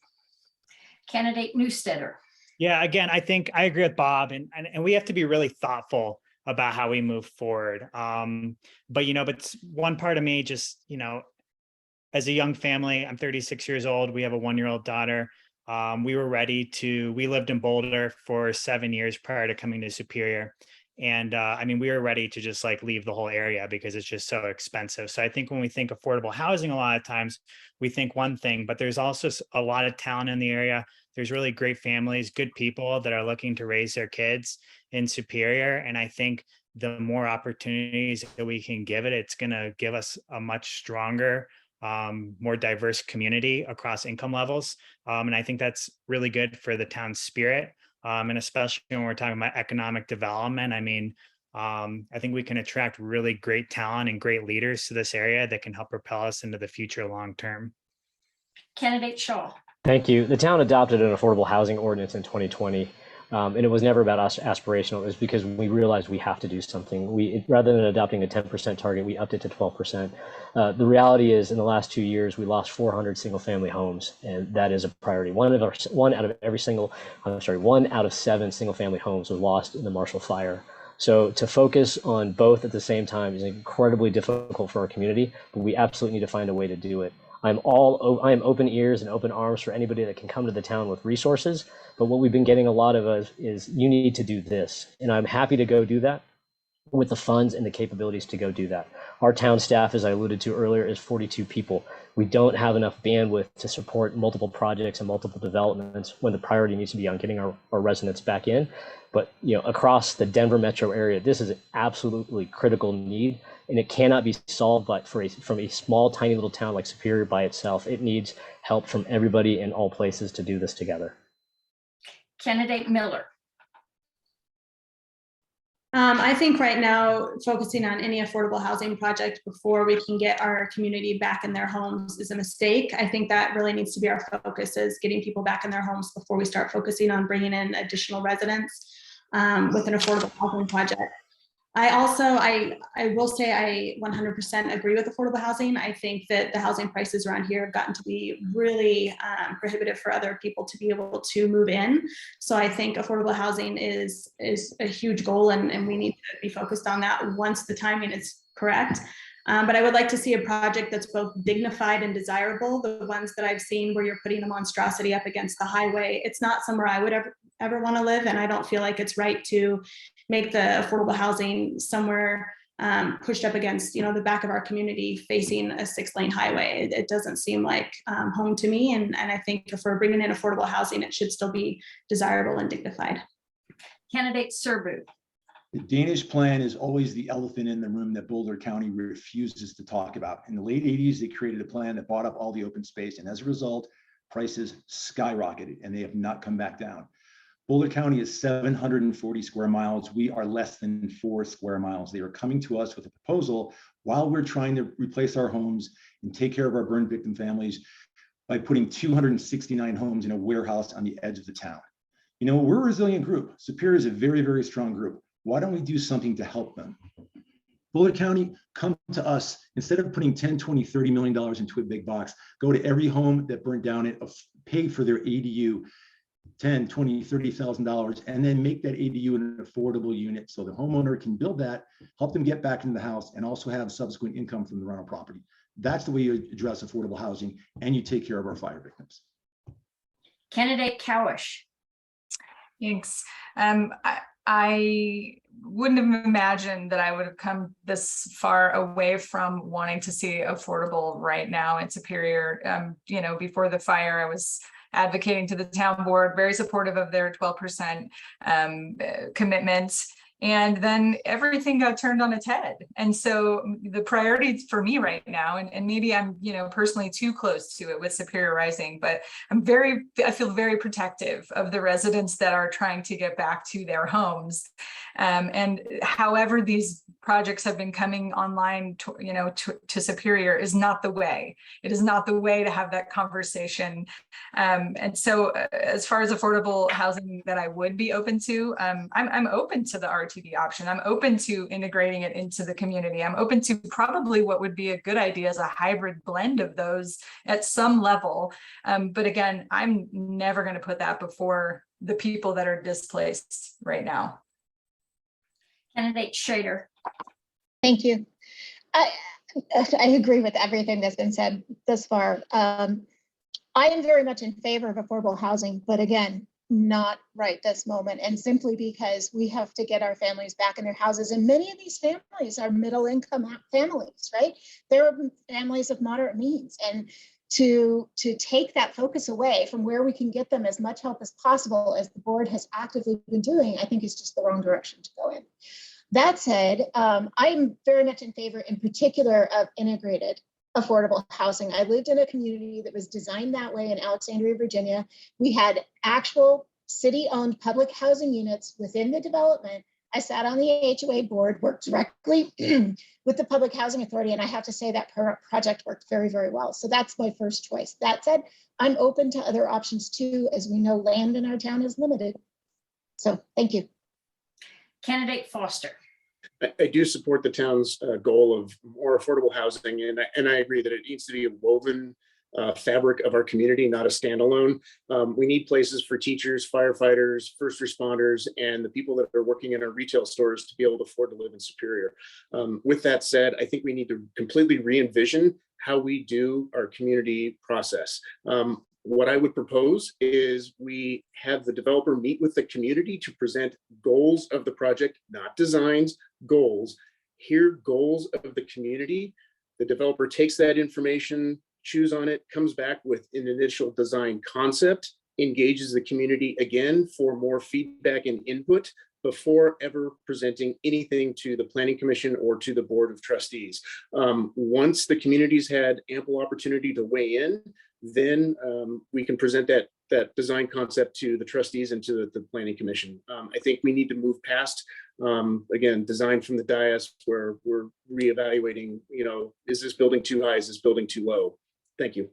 Candidate Newstetter. Yeah, again, I think I agree with Bob, and we have to be really thoughtful about how we move forward. But one part of me just, as a young family, I'm 36 years old. We have a 1-year-old daughter. We lived in Boulder for 7 years prior to coming to Superior. And we were ready to just leave the whole area because it's just so expensive. So I think when we think affordable housing, a lot of times we think one thing, but there's also a lot of talent in the area. There's really great families, good people that are looking to raise their kids in Superior. And I think the more opportunities that we can give it, it's going to give us a much stronger, more diverse community across income levels. And I think that's really good for the town's spirit. And especially when we're talking about economic development, I think we can attract really great talent and great leaders to this area that can help propel us into the future long term. Candidate Shaw. Thank you. The town adopted an affordable housing ordinance in 2020, and it was never about us aspirational. It was because we realized we have to do something. Rather than adopting a 10% target, we upped it to 12%. The reality is, in the last 2 years, we lost 400 single-family homes, and that is a priority. One out of 7 single-family homes was lost in the Marshall Fire. So to focus on both at the same time is incredibly difficult for our community, but we absolutely need to find a way to do it. I am open ears and open arms for anybody that can come to the town with resources. But what we've been getting a lot of is you need to do this. And I'm happy to go do that with the funds and the capabilities to go do that. Our town staff, as I alluded to earlier, is 42 people. We don't have enough bandwidth to support multiple projects and multiple developments when the priority needs to be on getting our residents back in. But across the Denver metro area, this is an absolutely critical need. And it cannot be solved from a small, tiny little town like Superior by itself. It needs help from everybody in all places to do this together. Candidate Miller. I think right now, focusing on any affordable housing project before we can get our community back in their homes is a mistake. I think that really needs to be our focus, is getting people back in their homes before we start focusing on bringing in additional residents with an affordable housing project. I will say I 100% agree with affordable housing. I think that the housing prices around here have gotten to be really prohibitive for other people to be able to move in. So I think affordable housing is a huge goal, and we need to be focused on that once the timing is correct. But I would like to see a project that's both dignified and desirable. The ones that I've seen where you're putting a monstrosity up against the highway, it's not somewhere I would ever want to live, and I don't feel like it's right to make the affordable housing somewhere pushed up against, the back of our community facing a 6-lane highway. It doesn't seem like home to me. And I think if we're bringing in affordable housing, it should still be desirable and dignified. Candidate Serbu. The Danish plan is always the elephant in the room that Boulder County refuses to talk about. In the late 80s, they created a plan that bought up all the open space. And as a result, prices skyrocketed and they have not come back down. Boulder County is 740 square miles. We are less than 4 square miles. They are coming to us with a proposal while we're trying to replace our homes and take care of our burn victim families by putting 269 homes in a warehouse on the edge of the town. We're a resilient group. Superior is a very, very strong group. Why don't we do something to help them? Boulder County, come to us. Instead of putting 10, 20, $30 million into a big box, go to every home that burned down and pay for their ADU. $10,000, $20,000, $30,000, and then make that ADU an affordable unit so the homeowner can build that, help them get back into the house, and also have subsequent income from the rental property. That's the way you address affordable housing, and you take care of our fire victims. Candidate Cowish. Thanks. I wouldn't have imagined that I would have come this far away from wanting to see affordable right now in Superior. Before the fire, I was advocating to the town board, very supportive of their 12% commitments. And then everything got turned on its head. And so the priority for me right now, and maybe I'm, personally too close to it with Superior Rising, but I feel very protective of the residents that are trying to get back to their homes. And however these projects have been coming online, to Superior is not the way. It is not the way to have that conversation. And so as far as affordable housing that I would be open to, I'm open to the RTD option. I'm open to integrating it into the community. I'm open to probably what would be a good idea as a hybrid blend of those at some level. But again, I'm never going to put that before the people that are displaced right now. Candidate Shader. Thank you. I agree with everything that's been said thus far. I am very much in favor of affordable housing, but again, not right this moment, and simply because we have to get our families back in their houses. And many of these families are middle income families, right? They're families of moderate means. And to take that focus away from where we can get them as much help as possible, as the board has actively been doing, I think is just the wrong direction to go in. That said, I'm very much in favor, in particular, of integrated affordable housing. I lived in a community that was designed that way in Alexandria, Virginia. We had actual city-owned public housing units within the development. I sat on the HOA board, worked directly with the Public Housing Authority, and I have to say that project worked very, very well. So that's my first choice. That said, I'm open to other options too, as we know land in our town is limited. So thank you. Candidate Foster. I do support the town's goal of more affordable housing, and I agree that it needs to be a woven fabric of our community, not a standalone. We need places for teachers, firefighters, first responders, and the people that are working in our retail stores to be able to afford to live in Superior. With that said, I think we need to completely re-envision how we do our community process. What I would propose is we have the developer meet with the community to present goals of the project, not designs, goals. Hear goals of the community. The developer takes that information, chews on it, comes back with an initial design concept, engages the community again for more feedback and input before ever presenting anything to the Planning Commission or to the Board of Trustees. Once the community's had ample opportunity to weigh in, then we can present that design concept to the trustees and to the Planning Commission. I think we need to move past, again, design from the dais where we're reevaluating, is this building too high? Is this building too low? Thank you.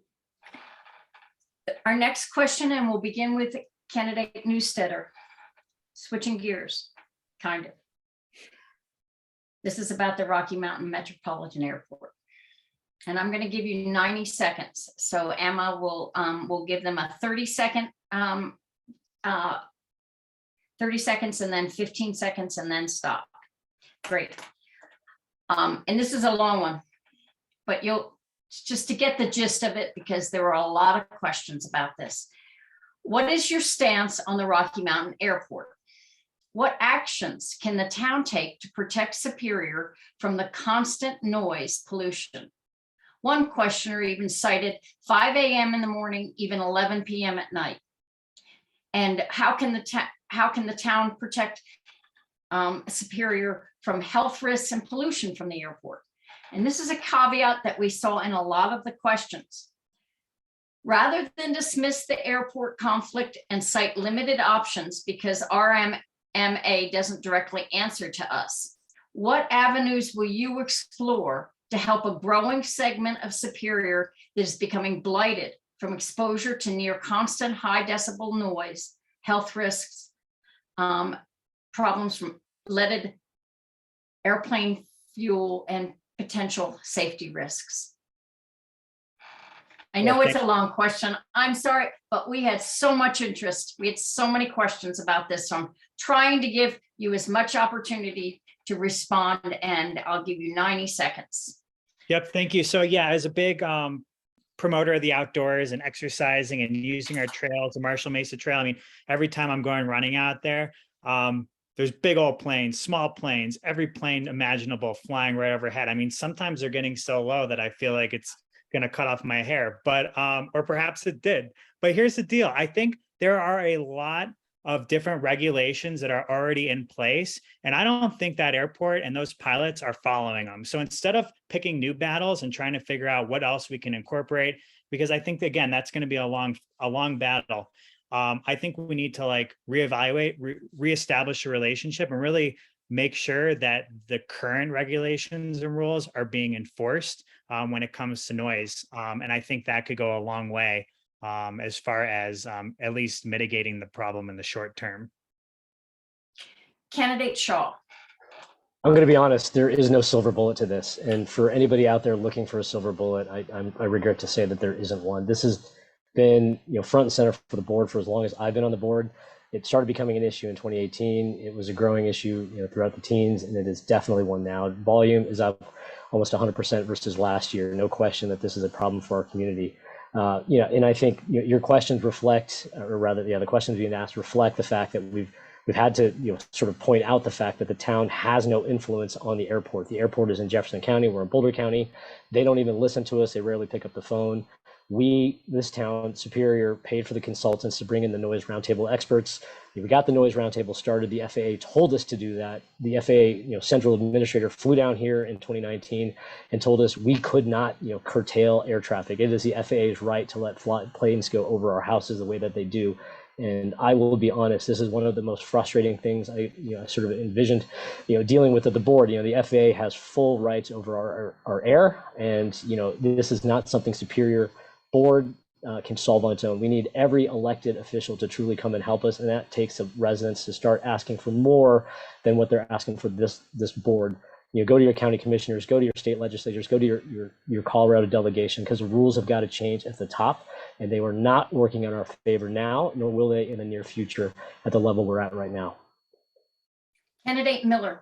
Our next question, and we'll begin with candidate Newstetter. Switching gears, kind of. This is about the Rocky Mountain Metropolitan Airport. And I'm going to give you 90 seconds. So Emma will give them a 30-second, 30 seconds and then 15 seconds and then stop. Great. And this is a long one, but you'll just to get the gist of it, because there were a lot of questions about this. What is your stance on the Rocky Mountain Airport? What actions can the town take to protect Superior from the constant noise pollution? One questioner even cited 5 a.m. in the morning, even 11 p.m. at night. And how can the town protect Superior from health risks and pollution from the airport? And this is a caveat that we saw in a lot of the questions. Rather than dismiss the airport conflict and cite limited options because RMMA doesn't directly answer to us, what avenues will you explore to help a growing segment of Superior that is becoming blighted from exposure to near constant high decibel noise, health risks, problems from leaded airplane fuel, and potential safety risks? I know it's a long question. I'm sorry, but we had so much interest. We had so many questions about this. So I'm trying to give you as much opportunity to respond, and I'll give you 90 seconds. Yep, thank you. So yeah, as a big promoter of the outdoors and exercising and using our trails, the Marshall Mesa Trail, I mean, every time I'm going running out there, there's big old planes, small planes, every plane imaginable flying right overhead. I mean, sometimes they're getting so low that I feel like it's going to cut off my hair, but or perhaps it did. But here's the deal. I think there are a lot of different regulations that are already in place, and I don't think that airport and those pilots are following them. So instead of picking new battles and trying to figure out what else we can incorporate, because I think, again, that's going to be a long battle. I think we need to like reevaluate, reestablish a relationship, and really make sure that the current regulations and rules are being enforced when it comes to noise. And I think that could go a long way as far as at least mitigating the problem in the short term. Candidate Shaw. I'm going to be honest, there is no silver bullet to this. And for anybody out there looking for a silver bullet, I regret to say that there isn't one. This has been, front and center for the board for as long as I've been on the board. It started becoming an issue in 2018. It was a growing issue, throughout the teens, and it is definitely one now. Volume is up almost 100% versus last year. No question that this is a problem for our community. And I think your questions reflect, or rather, the questions being asked reflect the fact that we've had to, sort of point out the fact that the town has no influence on the airport. The airport is in Jefferson County. We're in Boulder County. They don't even listen to us. They rarely pick up the phone. This town, Superior, paid for the consultants to bring in the noise roundtable experts. We got the noise roundtable started. The FAA told us to do that. The FAA, central administrator flew down here in 2019 and told us we could not, curtail air traffic. It is the FAA's right to let planes go over our houses the way that they do. And I will be honest, this is one of the most frustrating things I sort of envisioned, dealing with at the board. The FAA has full rights over our air, and this is not something Superior board can solve on its own. We need every elected official to truly come and help us, and that takes the residents to start asking for more than what they're asking for this board. Go to your county commissioners, go to your state legislators, go to your Colorado delegation, because the rules have got to change at the top, and they were not working in our favor now, nor will they in the near future at the level we're at right now. Candidate Miller.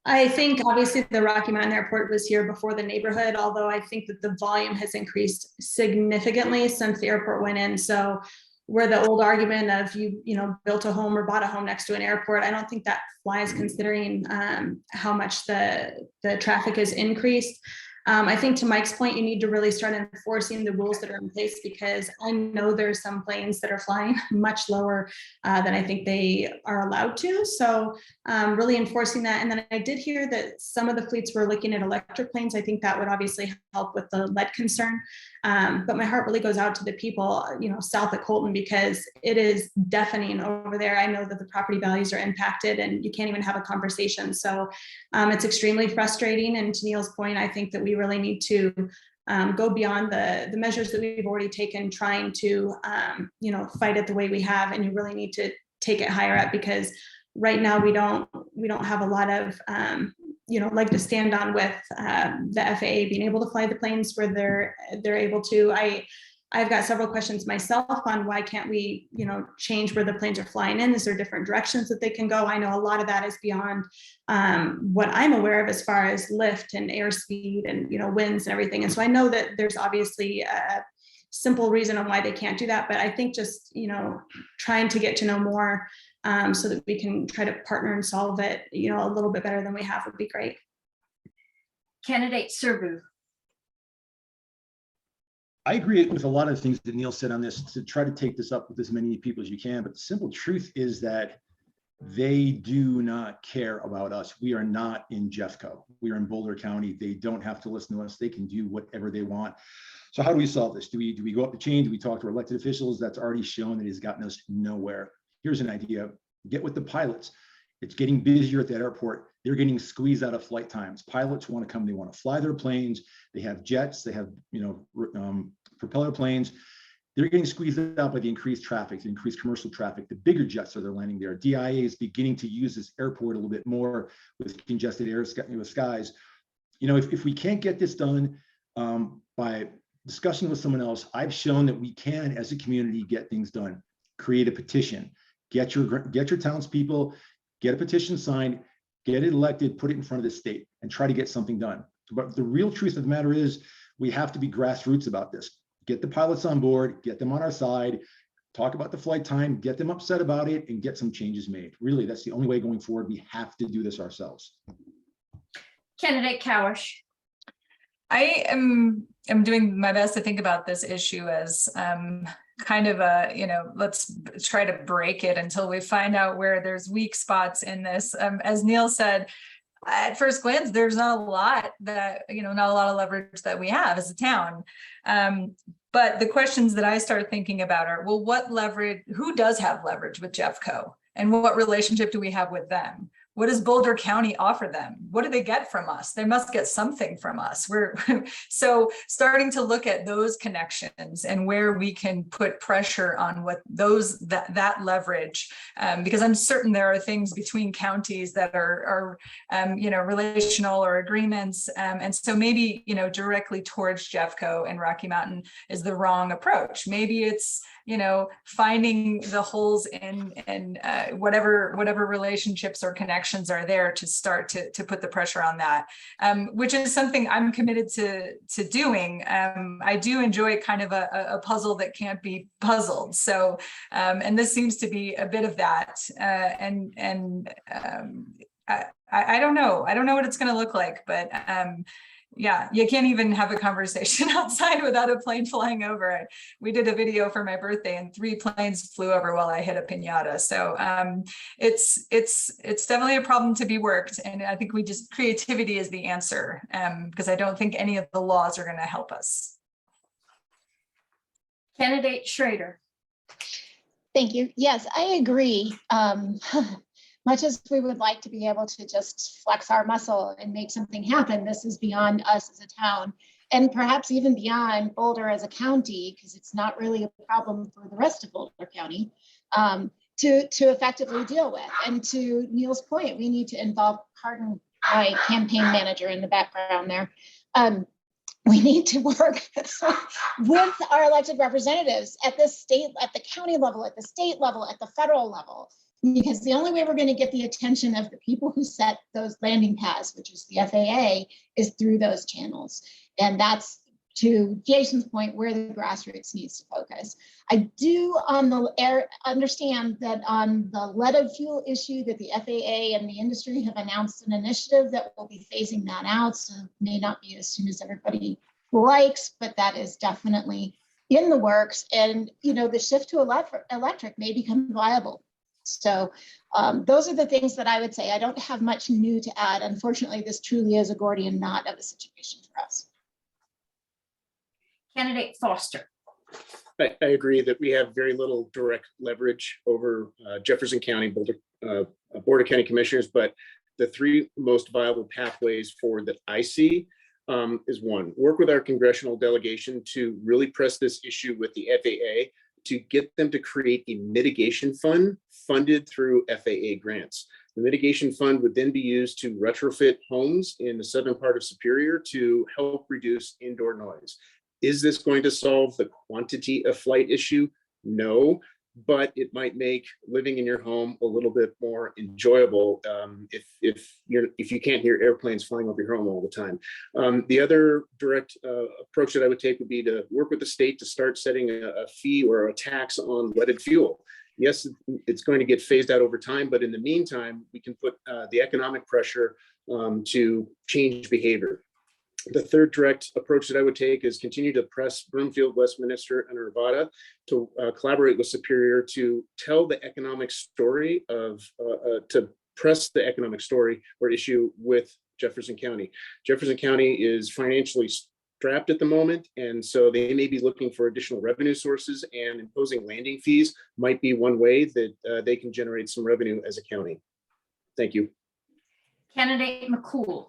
I think obviously the Rocky Mountain Airport was here before the neighborhood, although I think that the volume has increased significantly since the airport went in. So where the old argument of you built a home or bought a home next to an airport, I don't think that flies, considering how much the traffic has increased. I think to Mike's point, you need to really start enforcing the rules that are in place, because I know there's some planes that are flying much lower than I think they are allowed to. So really enforcing that. And then I did hear that some of the fleets were looking at electric planes. I think that would obviously help with the lead concern. But my heart really goes out to the people, south of Colton, because it is deafening over there. I know that the property values are impacted and you can't even have a conversation. So it's extremely frustrating. And to Neil's point, I think that we really need to go beyond the measures that we've already taken, trying to, fight it the way we have. And you really need to take it higher up, because right now we don't have a lot of leg to stand on with the FAA being able to fly the planes where they're able to. I've got several questions myself on why can't we, change where the planes are flying in? Is there different directions that they can go? I know a lot of that is beyond what I'm aware of as far as lift and airspeed and, winds and everything. And so I know that there's obviously a simple reason on why they can't do that. But I think just, trying to get to know more so that we can try to partner and solve it, a little bit better than we have would be great. Candidate Serbu. I agree with a lot of the things that Neil said on this, to try to take this up with as many people as you can. But the simple truth is that they do not care about us. We are not in Jeffco. We are in Boulder County. They don't have to listen to us. They can do whatever they want. So how do we solve this? Do we go up the chain? Do we talk to our elected officials? That's already shown that it has gotten us nowhere. Here's an idea. Get with the pilots. It's getting busier at that airport. They're getting squeezed out of flight times. Pilots want to come. They want to fly their planes. They have jets. They have, propeller planes. They're getting squeezed out by the increased traffic, the increased commercial traffic. The bigger jets are landing there. DIA is beginning to use this airport a little bit more with congested air skies. If we can't get this done by discussing with someone else, I've shown that we can, as a community, get things done. Create a petition. Get your townspeople, get a petition signed, get it elected, put it in front of the state, and try to get something done. But the real truth of the matter is, we have to be grassroots about this. Get the pilots on board, get them on our side, talk about the flight time, get them upset about it, and get some changes made. Really, that's the only way going forward. We have to do this ourselves. Candidate Cowish. I am doing my best to think about this issue as kind of a, let's try to break it until we find out where there's weak spots in this. As Neil said, at first glance, there's not a lot that, not a lot of leverage that we have as a town. But the questions that I start thinking about are, well, what leverage, who does have leverage with Jeffco? And what relationship do we have with them? What does Boulder County offer them? What do they get from us? They must get something from us. So starting to look at those connections and where we can put pressure on what that leverage, because I'm certain there are things between counties that are relational or agreements, and so maybe directly towards Jeffco and Rocky Mountain is the wrong approach. Maybe it's finding the holes in whatever relationships or connections are there to start to put the pressure on that, which is something I'm committed to doing. I do enjoy kind of a puzzle that can't be puzzled. So, and this seems to be a bit of that. I don't know. I don't know what it's going to look like, but yeah, you can't even have a conversation outside without a plane flying over it. We did a video for my birthday and 3 planes flew over while I hit a piñata. So it's definitely a problem to be worked. And I think creativity is the answer, because I don't think any of the laws are going to help us. Candidate Schrader. Thank you. Yes, I agree. Much as we would like to be able to just flex our muscle and make something happen, this is beyond us as a town, and perhaps even beyond Boulder as a county, because it's not really a problem for the rest of Boulder County to effectively deal with. And to Neil's point, we need to involve, pardon my campaign manager in the background there, we need to work with our elected representatives at the state, at the county level, at the state level, at the federal level. Because the only way we're going to get the attention of the people who set those landing pads, which is the FAA, is through those channels. And that's, to Jason's point, where the grassroots needs to focus. I do on the air understand that on the leaded fuel issue that the FAA and the industry have announced an initiative that will be phasing that out. So it may not be as soon as everybody likes, but that is definitely in the works. And the shift to electric may become viable. So those are the things that I would say. I don't have much new to add. Unfortunately, this truly is a Gordian knot of a situation for us. Candidate Foster. I agree that we have very little direct leverage over Jefferson County, Board of County Commissioners, but the 3 most viable pathways forward that I see is 1, work with our congressional delegation to really press this issue with the FAA to get them to create a mitigation fund funded through FAA grants. The mitigation fund would then be used to retrofit homes in the southern part of Superior to help reduce indoor noise. Is this going to solve the quantity of flight issue? No, but it might make living in your home a little bit more enjoyable if you can't hear airplanes flying over your home all the time. The other direct approach that I would take would be to work with the state to start setting a fee or a tax on leaded fuel. Yes, it's going to get phased out over time, but in the meantime, we can put the economic pressure to change behavior. The third direct approach that I would take is continue to press Broomfield, Westminster, and Arvada to collaborate with Superior to tell the economic story to press the economic story or issue with Jefferson County. Jefferson County is financially strapped at the moment, and so they may be looking for additional revenue sources, and imposing landing fees might be one way that they can generate some revenue as a county. Thank you. Candidate Mccool.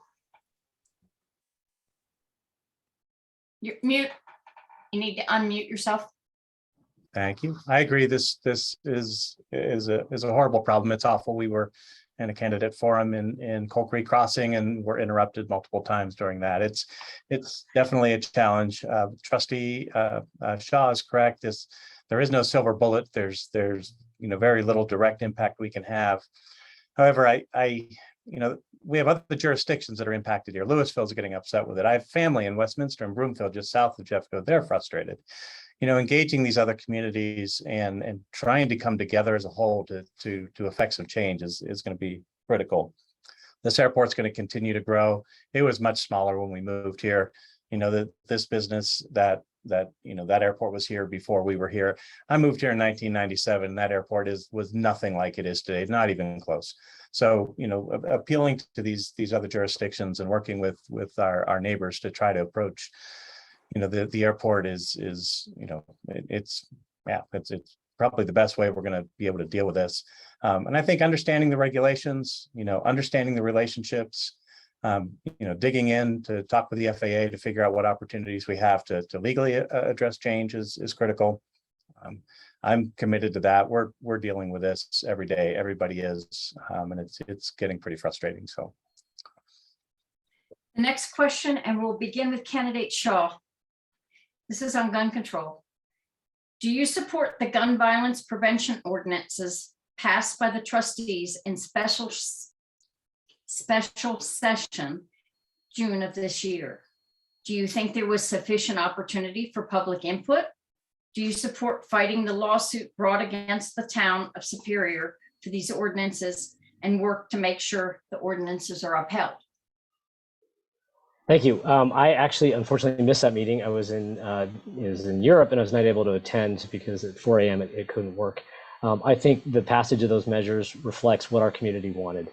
You're mute. You need to unmute yourself. Thank you. I agree. This is a horrible problem. It's awful. We were in a candidate forum in Coal Creek Crossing and were interrupted multiple times during that. It's definitely a challenge. Trustee Shaw is correct. There is no silver bullet. There's very little direct impact we can have. However, we have other jurisdictions that are impacted here. Louisville's getting upset with it. I have family in Westminster and Broomfield, just south of Jeffco. They're frustrated. Engaging these other communities and trying to come together as a whole to affect some change is going to be critical. This airport's going to continue to grow. It was much smaller when we moved here. This business that airport was here before we were here. I moved here in 1997. That airport was nothing like it is today, not even close. So, appealing to these other jurisdictions and working with our neighbors to try to approach, the airport is it's probably the best way we're going to be able to deal with this. And I think understanding the regulations, understanding the relationships, digging in to talk with the FAA to figure out what opportunities we have to legally address change is critical. I'm committed to that. We're dealing with this every day. Everybody is, and it's getting pretty frustrating. So, The next question, and we'll begin with candidate Shaw. This is on gun control. Do you support the gun violence prevention ordinances passed by the trustees in special session June of this year? Do you think there was sufficient opportunity for public input? Do you support fighting the lawsuit brought against the town of Superior for these ordinances and work to make sure the ordinances are upheld? Thank you. I actually, unfortunately, missed that meeting. I was in Europe and I was not able to attend because at 4 a.m. it couldn't work. I think the passage of those measures reflects what our community wanted.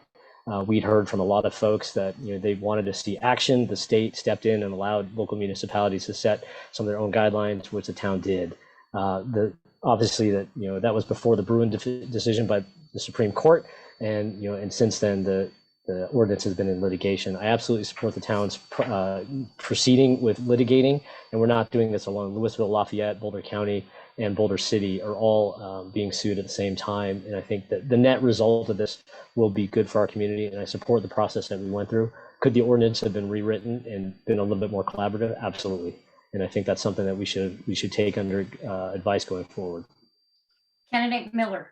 We'd heard from a lot of folks that they wanted to see action. The state stepped in and allowed local municipalities to set some of their own guidelines, which the town did. Obviously, that was before the Bruin decision by the Supreme Court, and since then the ordinance has been in litigation. I absolutely support the town's proceeding with litigating, and we're not doing this alone. Louisville, Lafayette, Boulder County, and Boulder City are all being sued at the same time. And I think that the net result of this will be good for our community. And I support the process that we went through. Could the ordinance have been rewritten and been a little bit more collaborative? Absolutely. And I think that's something that we should take under advice going forward. Candidate Miller.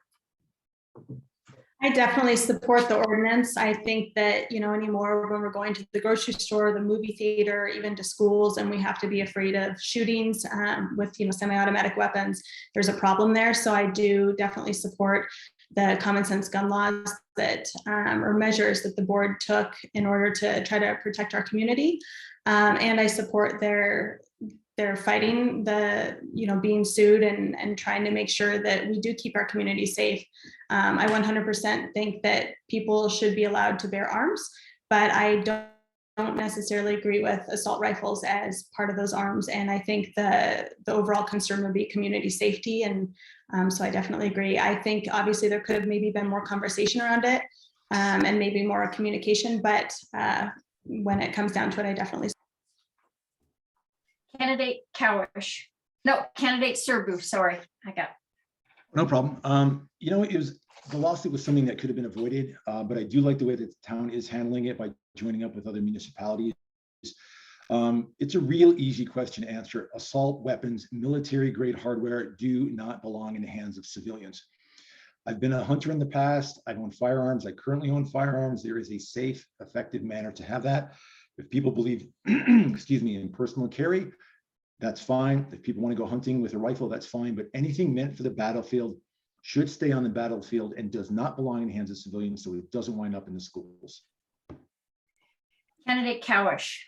I definitely support the ordinance. I think that, anymore when we're going to the grocery store, the movie theater, even to schools, and we have to be afraid of shootings with, semi-automatic weapons, there's a problem there. So I do definitely support the common sense gun laws that or measures that the board took in order to try to protect our community. And I support their fighting the, being sued and trying to make sure that we do keep our community safe. I 100% think that people should be allowed to bear arms, but I don't necessarily agree with assault rifles as part of those arms. And I think the overall concern would be community safety. And so I definitely agree. I think obviously there could have maybe been more conversation around it and maybe more communication, but when it comes down to it, I definitely. Candidate Cowish. No, candidate Serbu, sorry, I got No problem. The lawsuit was something that could have been avoided, but I do like the way that the town is handling it by joining up with other municipalities. It's a real easy question to answer. Assault weapons, military grade hardware do not belong in the hands of civilians. I've been a hunter in the past. I've owned firearms. I currently own firearms. There is a safe, effective manner to have that. If people believe, excuse me, in personal carry, that's fine. If people want to go hunting with a rifle, that's fine. But anything meant for the battlefield should stay on the battlefield and does not belong in the hands of civilians, so it doesn't wind up in the schools. Candidate Cowish.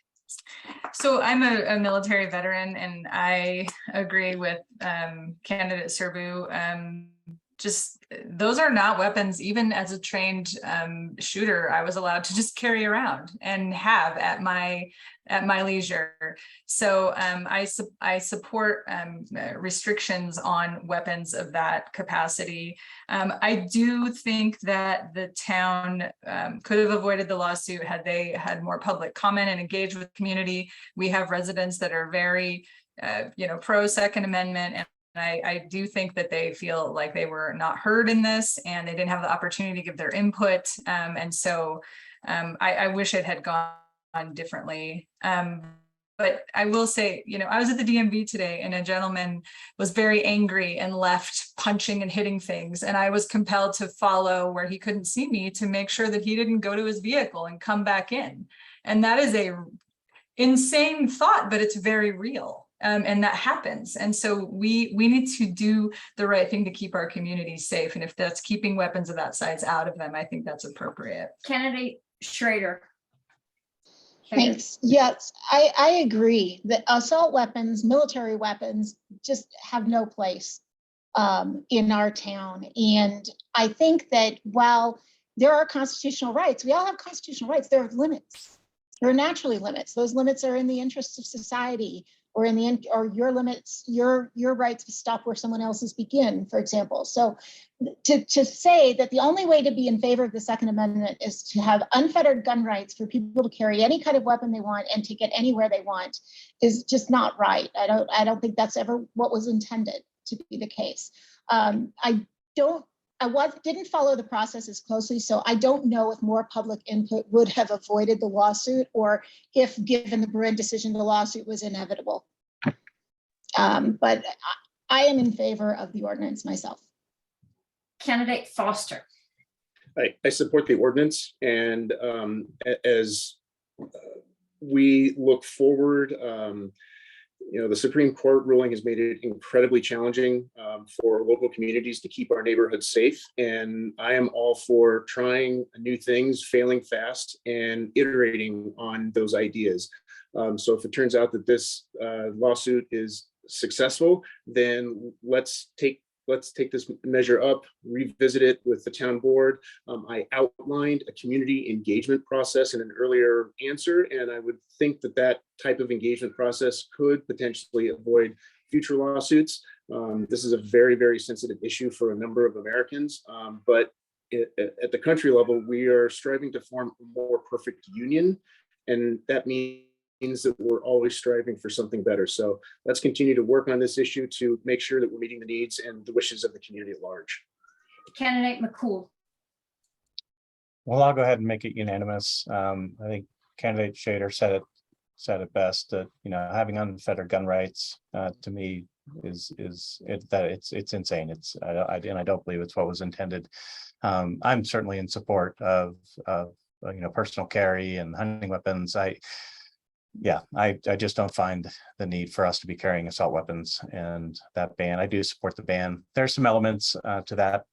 So I'm a military veteran, and I agree with candidate Serbu. Just those are not weapons. Even as a trained shooter, I was allowed to just carry around and have at my leisure. So I support restrictions on weapons of that capacity. I do think that the town could have avoided the lawsuit had they had more public comment and engaged with the community. We have residents that are very pro Second Amendment, and I do think that they feel like they were not heard in this, and they didn't have the opportunity to give their input. And so I wish it had gone differently. But I will say, I was at the DMV today, and a gentleman was very angry and left punching and hitting things. And I was compelled to follow where he couldn't see me to make sure that he didn't go to his vehicle and come back in. And that is a insane thought, but it's very real. And that happens. And so we need to do the right thing to keep our communities safe. And if that's keeping weapons of that size out of them, I think that's appropriate. Candidate Schrader. Thanks. Yes, I agree that assault weapons, military weapons just have no place in our town. And I think that while there are constitutional rights, we all have constitutional rights, there are limits. There are naturally limits. Those limits are in the interests of society, or your limits, your rights to stop where someone else's begin, for example. So to say that the only way to be in favor of the Second Amendment is to have unfettered gun rights for people to carry any kind of weapon they want and to get anywhere they want is just not right. I don't think that's ever what was intended to be the case. I didn't follow the process as closely, so I don't know if more public input would have avoided the lawsuit, or if, given the Marin decision, the lawsuit was inevitable. But I am in favor of the ordinance myself. Candidate Foster. I support the ordinance, and as we look forward, the Supreme Court ruling has made it incredibly challenging for local communities to keep our neighborhoods safe. And I am all for trying new things, failing fast, and iterating on those ideas. So if it turns out that this lawsuit is successful, then let's take this measure up, revisit it with the town board. I outlined a community engagement process in an earlier answer, and I would think that type of engagement process could potentially avoid future lawsuits. This is a very, very sensitive issue for a number of Americans, but at the country level, we are striving to form a more perfect union, and that means that we're always striving for something better. So let's continue to work on this issue to make sure that we're meeting the needs and the wishes of the community at large. Candidate Mccool. Well, I'll go ahead and make it unanimous. I think candidate Shader said it best, that having unfettered gun rights to me is it's insane. And I don't believe it's what was intended. I'm certainly in support of personal carry and hunting weapons. I just don't find the need for us to be carrying assault weapons, and that ban. I do support the ban. There's some elements to that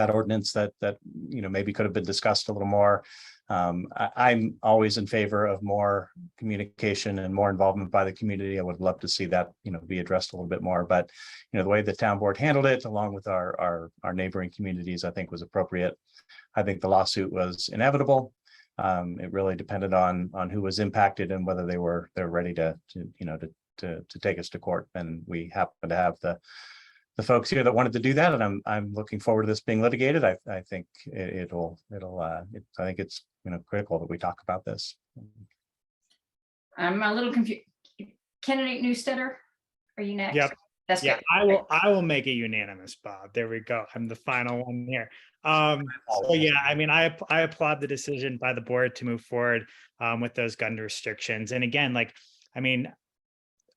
ordinance that maybe could have been discussed a little more. I'm always in favor of more communication and more involvement by the community. I would love to see that be addressed a little bit more. But the way the town board handled it, along with our neighboring communities, I think was appropriate. I think the lawsuit was inevitable. It really depended on who was impacted and whether they're ready to take us to court. And we happen to have the folks here that wanted to do that, and I'm looking forward to this being litigated. I think I think it's critical that we talk about this. I'm a little confused. Candidate Newstetter, are you next? Yep. That's Yeah, good. I will make it unanimous, Bob. There we go. I'm the final one here. So yeah, I mean, I applaud the decision by the board to move forward with those gun restrictions. And again, like, I mean,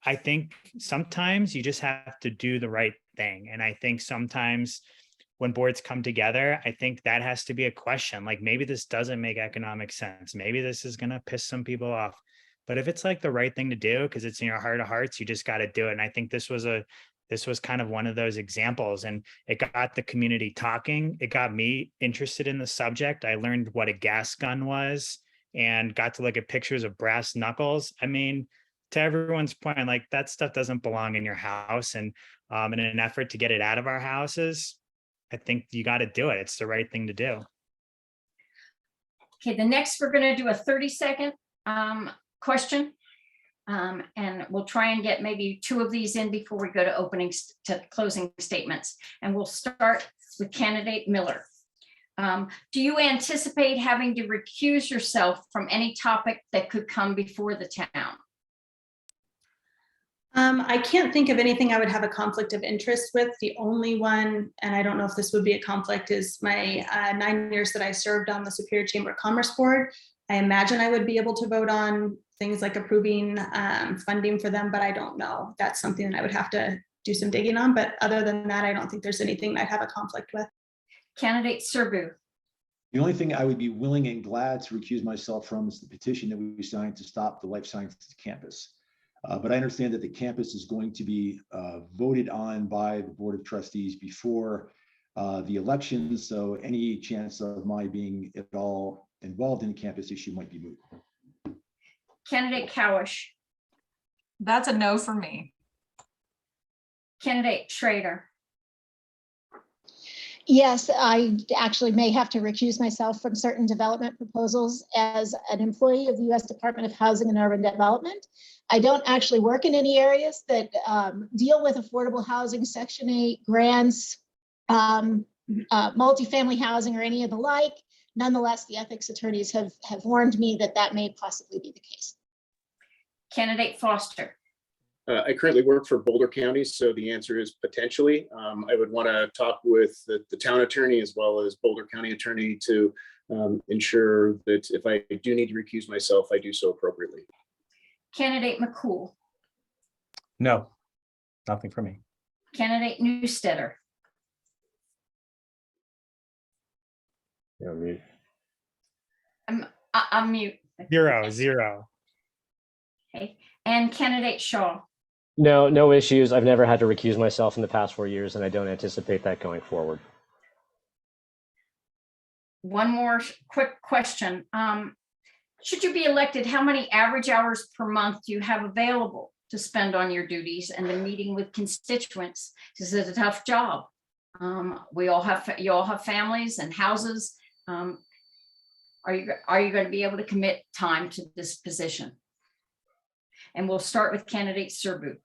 I think sometimes you just have to do the right thing. And I think sometimes when boards come together, I think that has to be a question. Like, maybe this doesn't make economic sense. Maybe this is going to piss some people off. But if it's like the right thing to do, because it's in your heart of hearts, you just got to do it. And I think this was kind of one of those examples, and it got the community talking. It got me interested in the subject. I learned what a gas gun was and got to look at pictures of brass knuckles. I mean, to everyone's point, like, that stuff doesn't belong in your house. And in an effort to get it out of our houses, I think you got to do it. It's the right thing to do. Okay, the next, we're going to do a 30-second question. And we'll try and get maybe 2 of these in before we go to closing statements. And we'll start with candidate Miller. Do you anticipate having to recuse yourself from any topic that could come before the town? I can't think of anything I would have a conflict of interest with. The only one, and I don't know if this would be a conflict, is my 9 years that I served on the Superior Chamber of Commerce Board. I imagine I would be able to vote on things like approving funding for them, but I don't know. That's something that I would have to do some digging on. But other than that, I don't think there's anything I'd have a conflict with. Candidate Serbu. The only thing I would be willing and glad to recuse myself from is the petition that we signed to stop the life sciences campus. But I understand that the campus is going to be voted on by the Board of Trustees before the election. So any chance of my being at all involved in the campus issue might be moot. Candidate Cowish. That's a no for me. Candidate Schrader. Yes, I actually may have to recuse myself from certain development proposals. As an employee of the U.S. Department of Housing and Urban Development, I don't actually work in any areas that deal with affordable housing, Section 8 grants, multifamily housing, or any of the like. Nonetheless, the ethics attorneys have warned me that that may possibly be the case. Candidate Foster. I currently work for Boulder County, so the answer is potentially. I would want to talk with the town attorney as well as Boulder County attorney to ensure that if I do need to recuse myself, I do so appropriately. Candidate Mccool. No, nothing for me. Candidate Newstetter. You're on mute. I'm mute. 0. Okay. And candidate Shaw. No issues. I've never had to recuse myself in the past 4 years, and I don't anticipate that going forward. One more quick question. Should you be elected, how many average hours per month do you have available to spend on your duties and the meeting with constituents? This is a tough job. You all have families and houses. Are you going to be able to commit time to this position? And we'll start with candidate Serbu.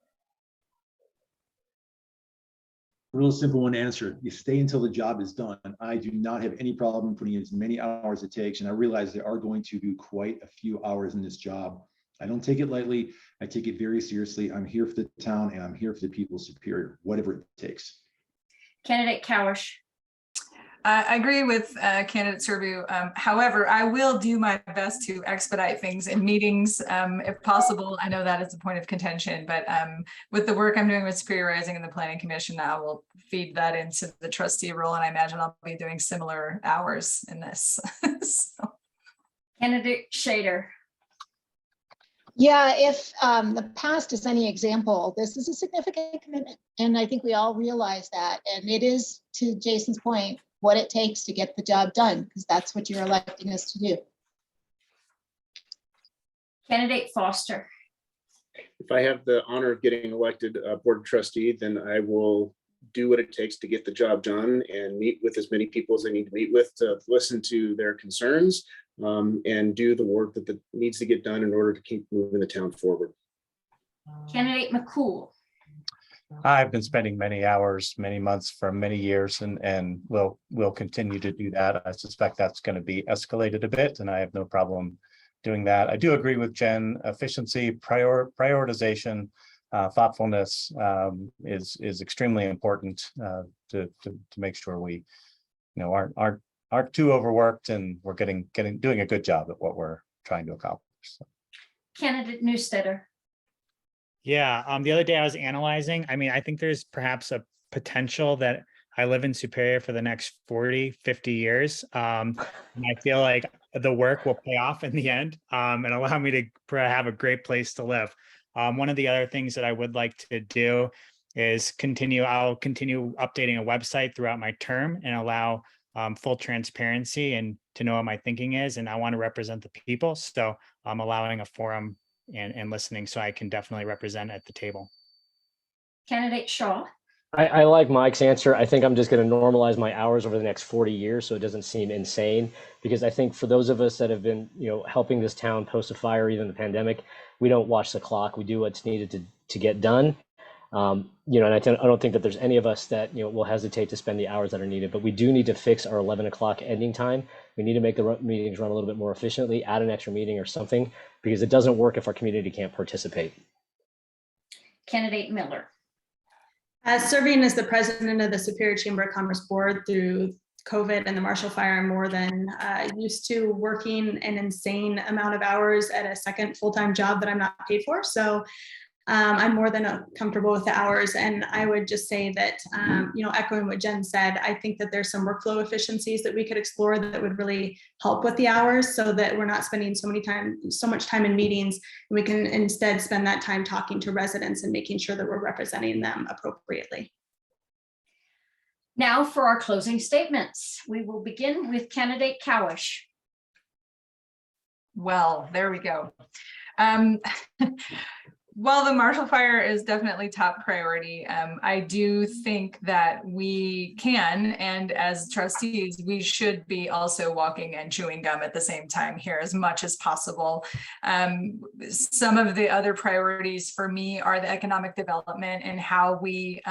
Real simple one answer. You stay until the job is done. I do not have any problem putting in as many hours it takes. And I realize there are going to be quite a few hours in this job. I don't take it lightly. I take it very seriously. I'm here for the town and I'm here for the people of Superior, whatever it takes. Candidate Cowish. I agree with candidate Serbu. However, I will do my best to expedite things in meetings if possible. I know that is a point of contention, but with the work I'm doing with Superior Rising and the Planning Commission, I will feed that into the trustee role, and I imagine I'll be doing similar hours in this. So. Candidate Shader. Yeah, if the past is any example, this is a significant commitment. And I think we all realize that. And it is, to Jason's point, what it takes to get the job done, because that's what you're electing us to do. Candidate Foster. If I have the honor of getting elected board trustee, then I will do what it takes to get the job done and meet with as many people as I need to meet with to listen to their concerns and do the work that needs to get done in order to keep moving the town forward. Candidate Mccool. I've been spending many hours, many months for many years, and will continue to do that. I suspect that's going to be escalated a bit, and I have no problem doing that. I do agree with Jen. Efficiency, prioritization thoughtfulness is extremely important to make sure we, aren't too overworked and we're doing a good job at what we're trying to accomplish. So. Candidate Newstetter. Yeah, the other day I was analyzing, I think there's perhaps a potential that I live in Superior for the next 40, 50 years. And I feel like the work will pay off in the end and allow me to have a great place to live. One of the other things that I would like to do is I'll continue updating a website throughout my term and allow full transparency and to know what my thinking is. And I want to represent the people. So I'm allowing a forum and listening, so I can definitely represent at the table. Candidate Shaw. I like Mike's answer. I think I'm just going to normalize my hours over the next 40 years so it doesn't seem insane, because I think for those of us that have been, helping this town post a fire, even the pandemic, we don't watch the clock. We do what's needed to get done. And I don't think that there's any of us that, will hesitate to spend the hours that are needed, but we do need to fix our 11 o'clock ending time. We need to make the meetings run a little bit more efficiently, add an extra meeting or something, because it doesn't work if our community can't participate. Candidate Miller. Serving as the president of the Superior Chamber of Commerce Board through COVID and the Marshall Fire, I'm more than used to working an insane amount of hours at a second full-time job that I'm not paid for. So I'm more than comfortable with the hours. And I would just say that, echoing what Jen said, I think that there's some workflow efficiencies that we could explore that would really help with the hours, so that we're not spending so much time in meetings, and we can instead spend that time talking to residents and making sure that we're representing them appropriately. Now for our closing statements. We will begin with candidate Cowish. Well, there we go. While the Marshall Fire is definitely top priority, I do think that we can, and as trustees, we should be also walking and chewing gum at the same time here as much as possible. Some of the other priorities for me are the economic development and how we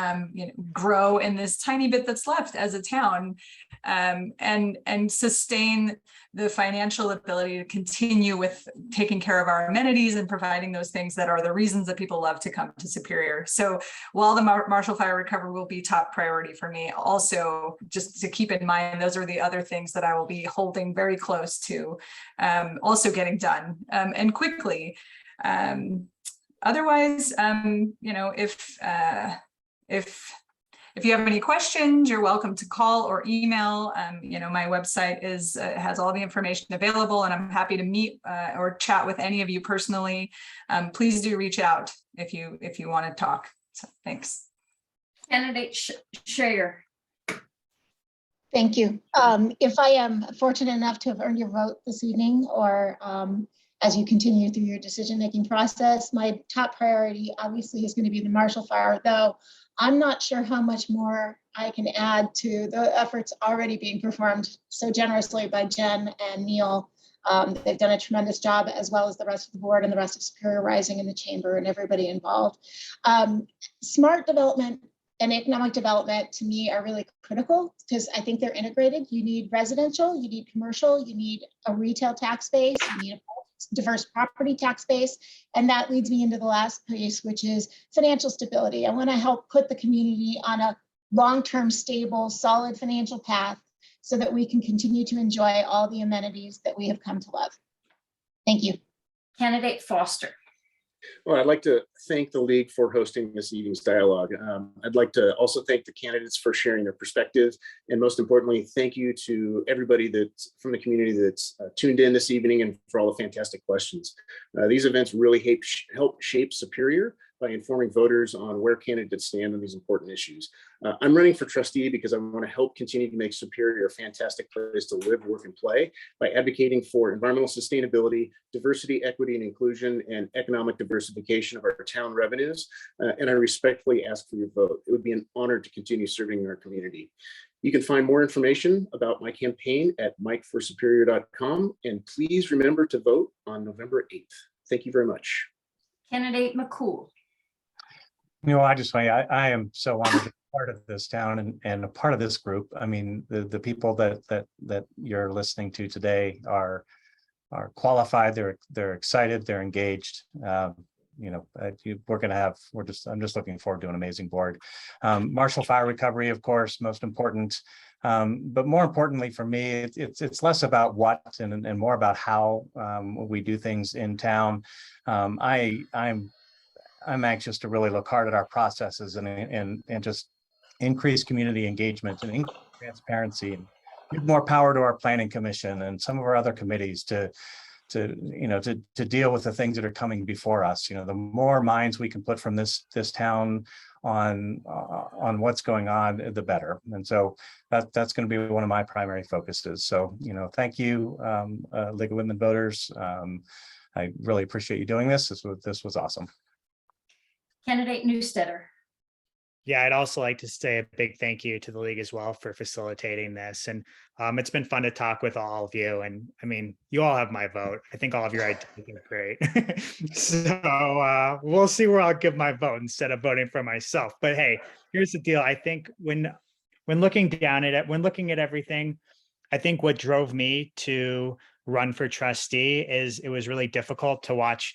grow in this tiny bit that's left as a town, and sustain the financial ability to continue with taking care of our amenities and providing those things that are the reasons that people love to come to Superior. So while the Marshall Fire recovery will be top priority for me, also just to keep in mind, those are the other things that I will be holding very close to, also getting done and quickly. Otherwise, if you have any questions, you're welcome to call or email. My website has all the information available, and I'm happy to meet or chat with any of you personally. Please do reach out if you want to talk. So, thanks. Candidate Shayer. Thank you. If I am fortunate enough to have earned your vote this evening, or as you continue through your decision-making process, my top priority obviously is going to be the Marshall Fire, though I'm not sure how much more I can add to the efforts already being performed so generously by Jen and Neil. They've done a tremendous job, as well as the rest of the board and the rest of Superior Rising in the chamber and everybody involved. Smart development and economic development to me are really critical, because I think they're integrated. You need residential, you need commercial, you need a retail tax base, you need a diverse property tax base. And that leads me into the last piece, which is financial stability. I want to help put the community on a long-term, stable, solid financial path so that we can continue to enjoy all the amenities that we have come to love. Thank you. Candidate Foster. Well, I'd like to thank the League for hosting this evening's dialogue. I'd like to also thank the candidates for sharing their perspectives. And most importantly, thank you to everybody that's from the community that's tuned in this evening, and for all the fantastic questions. These events really help shape Superior by informing voters on where candidates stand on these important issues. I'm running for trustee because I want to help continue to make Superior a fantastic place to live, work, and play by advocating for environmental sustainability, diversity, equity, and inclusion, and economic diversification of our town revenues. And I respectfully ask for your vote. It would be an honor to continue serving our community. You can find more information about my campaign at mikeforsuperior.com, and please remember to vote on November 8th. Thank you very much. Candidate Mccool. I am so honored to be part of this town and a part of this group. I mean, the people that you're listening to today are qualified. They're excited. They're engaged. I'm just looking forward to an amazing board. Marshall Fire Recovery, of course, most important. But more importantly for me, it's less about what and more about how we do things in town. I'm anxious to really look hard at our processes and just increase community engagement and increase transparency and give more power to our planning commission and some of our other committees to deal with the things that are coming before us. The more minds we can put from this town on what's going on, the better. And so that's going to be one of my primary focuses. So, thank you, League of Women Voters. I really appreciate you doing this. This was awesome. Candidate Newstetter. Yeah, I'd also like to say a big thank you to the league as well for facilitating this. And it's been fun to talk with all of you. And I mean, you all have my vote. I think all of your ideas are great. So we'll see where I'll give my vote instead of voting for myself. But hey, here's the deal. I think when looking at everything, I think what drove me to run for trustee is it was really difficult to watch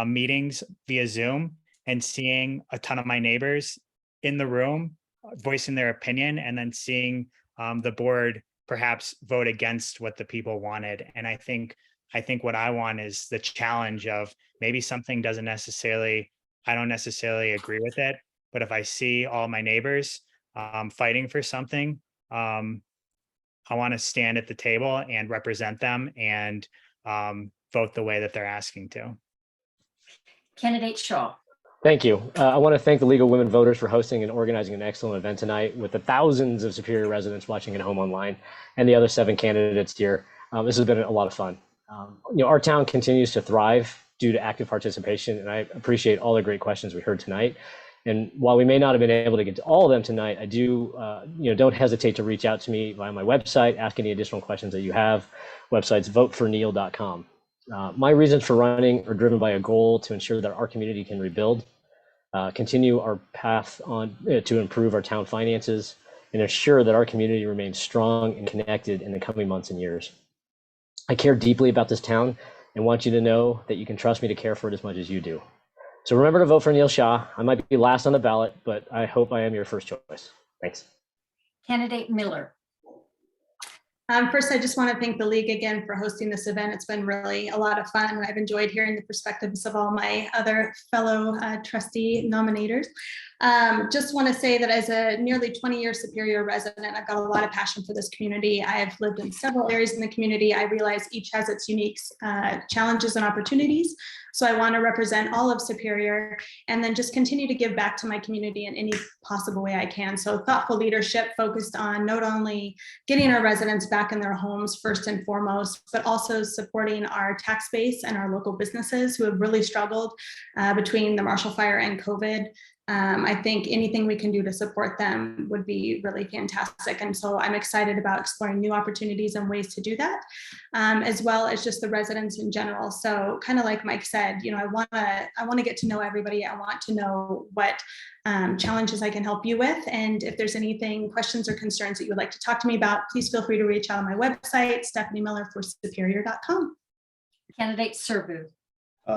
meetings via Zoom and seeing a ton of my neighbors in the room voicing their opinion and then seeing the board perhaps vote against what the people wanted. And I think what I want is the challenge of maybe something I don't necessarily agree with it, but if I see all my neighbors fighting for something, I want to stand at the table and represent them and vote the way that they're asking to. Candidate Shaw. Thank you. I want to thank the League of Women Voters for hosting and organizing an excellent event tonight with the thousands of Superior residents watching at home online and the other 7 candidates here. This has been a lot of fun. Our town continues to thrive due to active participation, and I appreciate all the great questions we heard tonight. And while we may not have been able to get to all of them tonight, I do, don't hesitate to reach out to me via my website, ask any additional questions that you have. Website's voteforneil.com. My reasons for running are driven by a goal to ensure that our community can rebuild, continue our path on to improve our town finances, and ensure that our community remains strong and connected in the coming months and years. I care deeply about this town and want you to know that you can trust me to care for it as much as you do. So remember to vote for Neil Shaw. I might be last on the ballot, but I hope I am your first choice. Thanks. Candidate Miller. First, I just want to thank the league again for hosting this event. It's been really a lot of fun. I've enjoyed hearing the perspectives of all my other fellow trustee nominators. Just want to say that as a nearly 20-year Superior resident, I've got a lot of passion for this community. I have lived in several areas in the community. I realize each has its unique challenges and opportunities. So I want to represent all of Superior and then just continue to give back to my community in any possible way I can. So thoughtful leadership focused on not only getting our residents back in their homes first and foremost, but also supporting our tax base and our local businesses who have really struggled between the Marshall Fire and COVID. I think anything we can do to support them would be really fantastic. And so I'm excited about exploring new opportunities and ways to do that, as well as just the residents in general. So kind of like Mike said, I want to get to know everybody. I want to know what challenges I can help you with. And if there's anything, questions or concerns that you would like to talk to me about, please feel free to reach out on my website, stephaniemillerforsuperior.com. Candidate Serbu.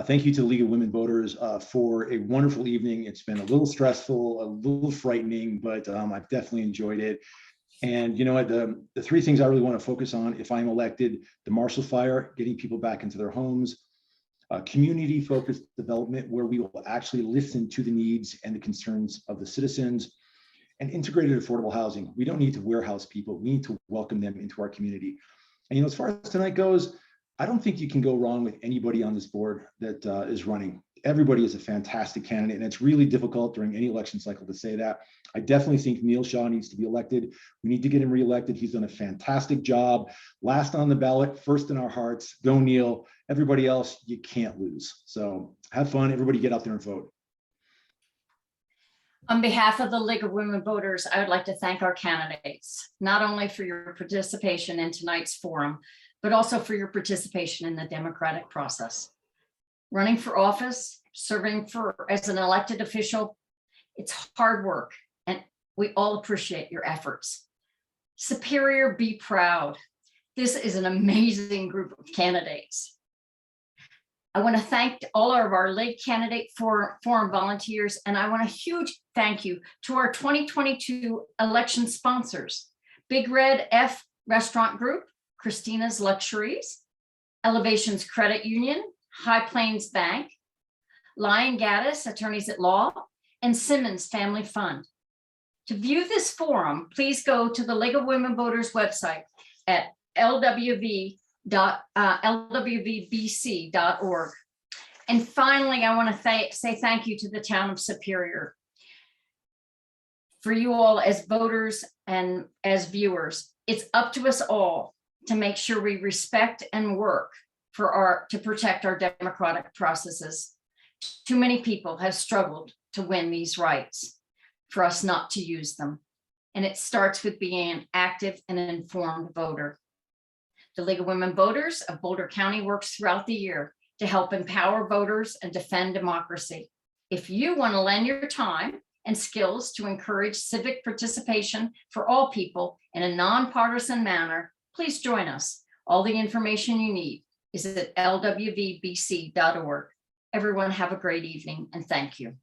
Thank you to the League of Women Voters for a wonderful evening. It's been a little stressful, a little frightening, but I've definitely enjoyed it. And you know what, the 3 things I really want to focus on if I'm elected: the Marshall Fire, getting people back into their homes, community-focused development where we will actually listen to the needs and the concerns of the citizens, and integrated affordable housing. We don't need to warehouse people. We need to welcome them into our community. And as far as tonight goes, I don't think you can go wrong with anybody on this board that is running. Everybody is a fantastic candidate, and it's really difficult during any election cycle to say that. I definitely think Neil Shaw needs to be elected. We need to get him reelected. He's done a fantastic job. Last on the ballot, first in our hearts. Go Neil. Everybody else, you can't lose. So have fun. Everybody get out there and vote. On behalf of the League of Women Voters, I would like to thank our candidates, not only for your participation in tonight's forum, but also for your participation in the democratic process. Running for office, serving as an elected official, it's hard work, and we all appreciate your efforts. Superior, be proud. This is an amazing group of candidates. I want to thank all of our late candidate forum volunteers, and I want a huge thank you to our 2022 election sponsors, Big Red F Restaurant Group, Christina's Luxuries, Elevations Credit Union, High Plains Bank, Lyon Gaddis, Attorneys at Law, and Simmons Family Fund. To view this forum, please go to the League of Women Voters website at lwvbc.org. And finally, I want to say thank you to the town of Superior. For you all as voters and as viewers, it's up to us all to make sure we respect and work to protect our democratic processes. Too many people have struggled to win these rights for us not to use them. And it starts with being an active and informed voter. The League of Women Voters of Boulder County works throughout the year to help empower voters and defend democracy. If you want to lend your time and skills to encourage civic participation for all people in a nonpartisan manner, please join us. All the information you need is at lwvbc.org. Everyone have a great evening and thank you.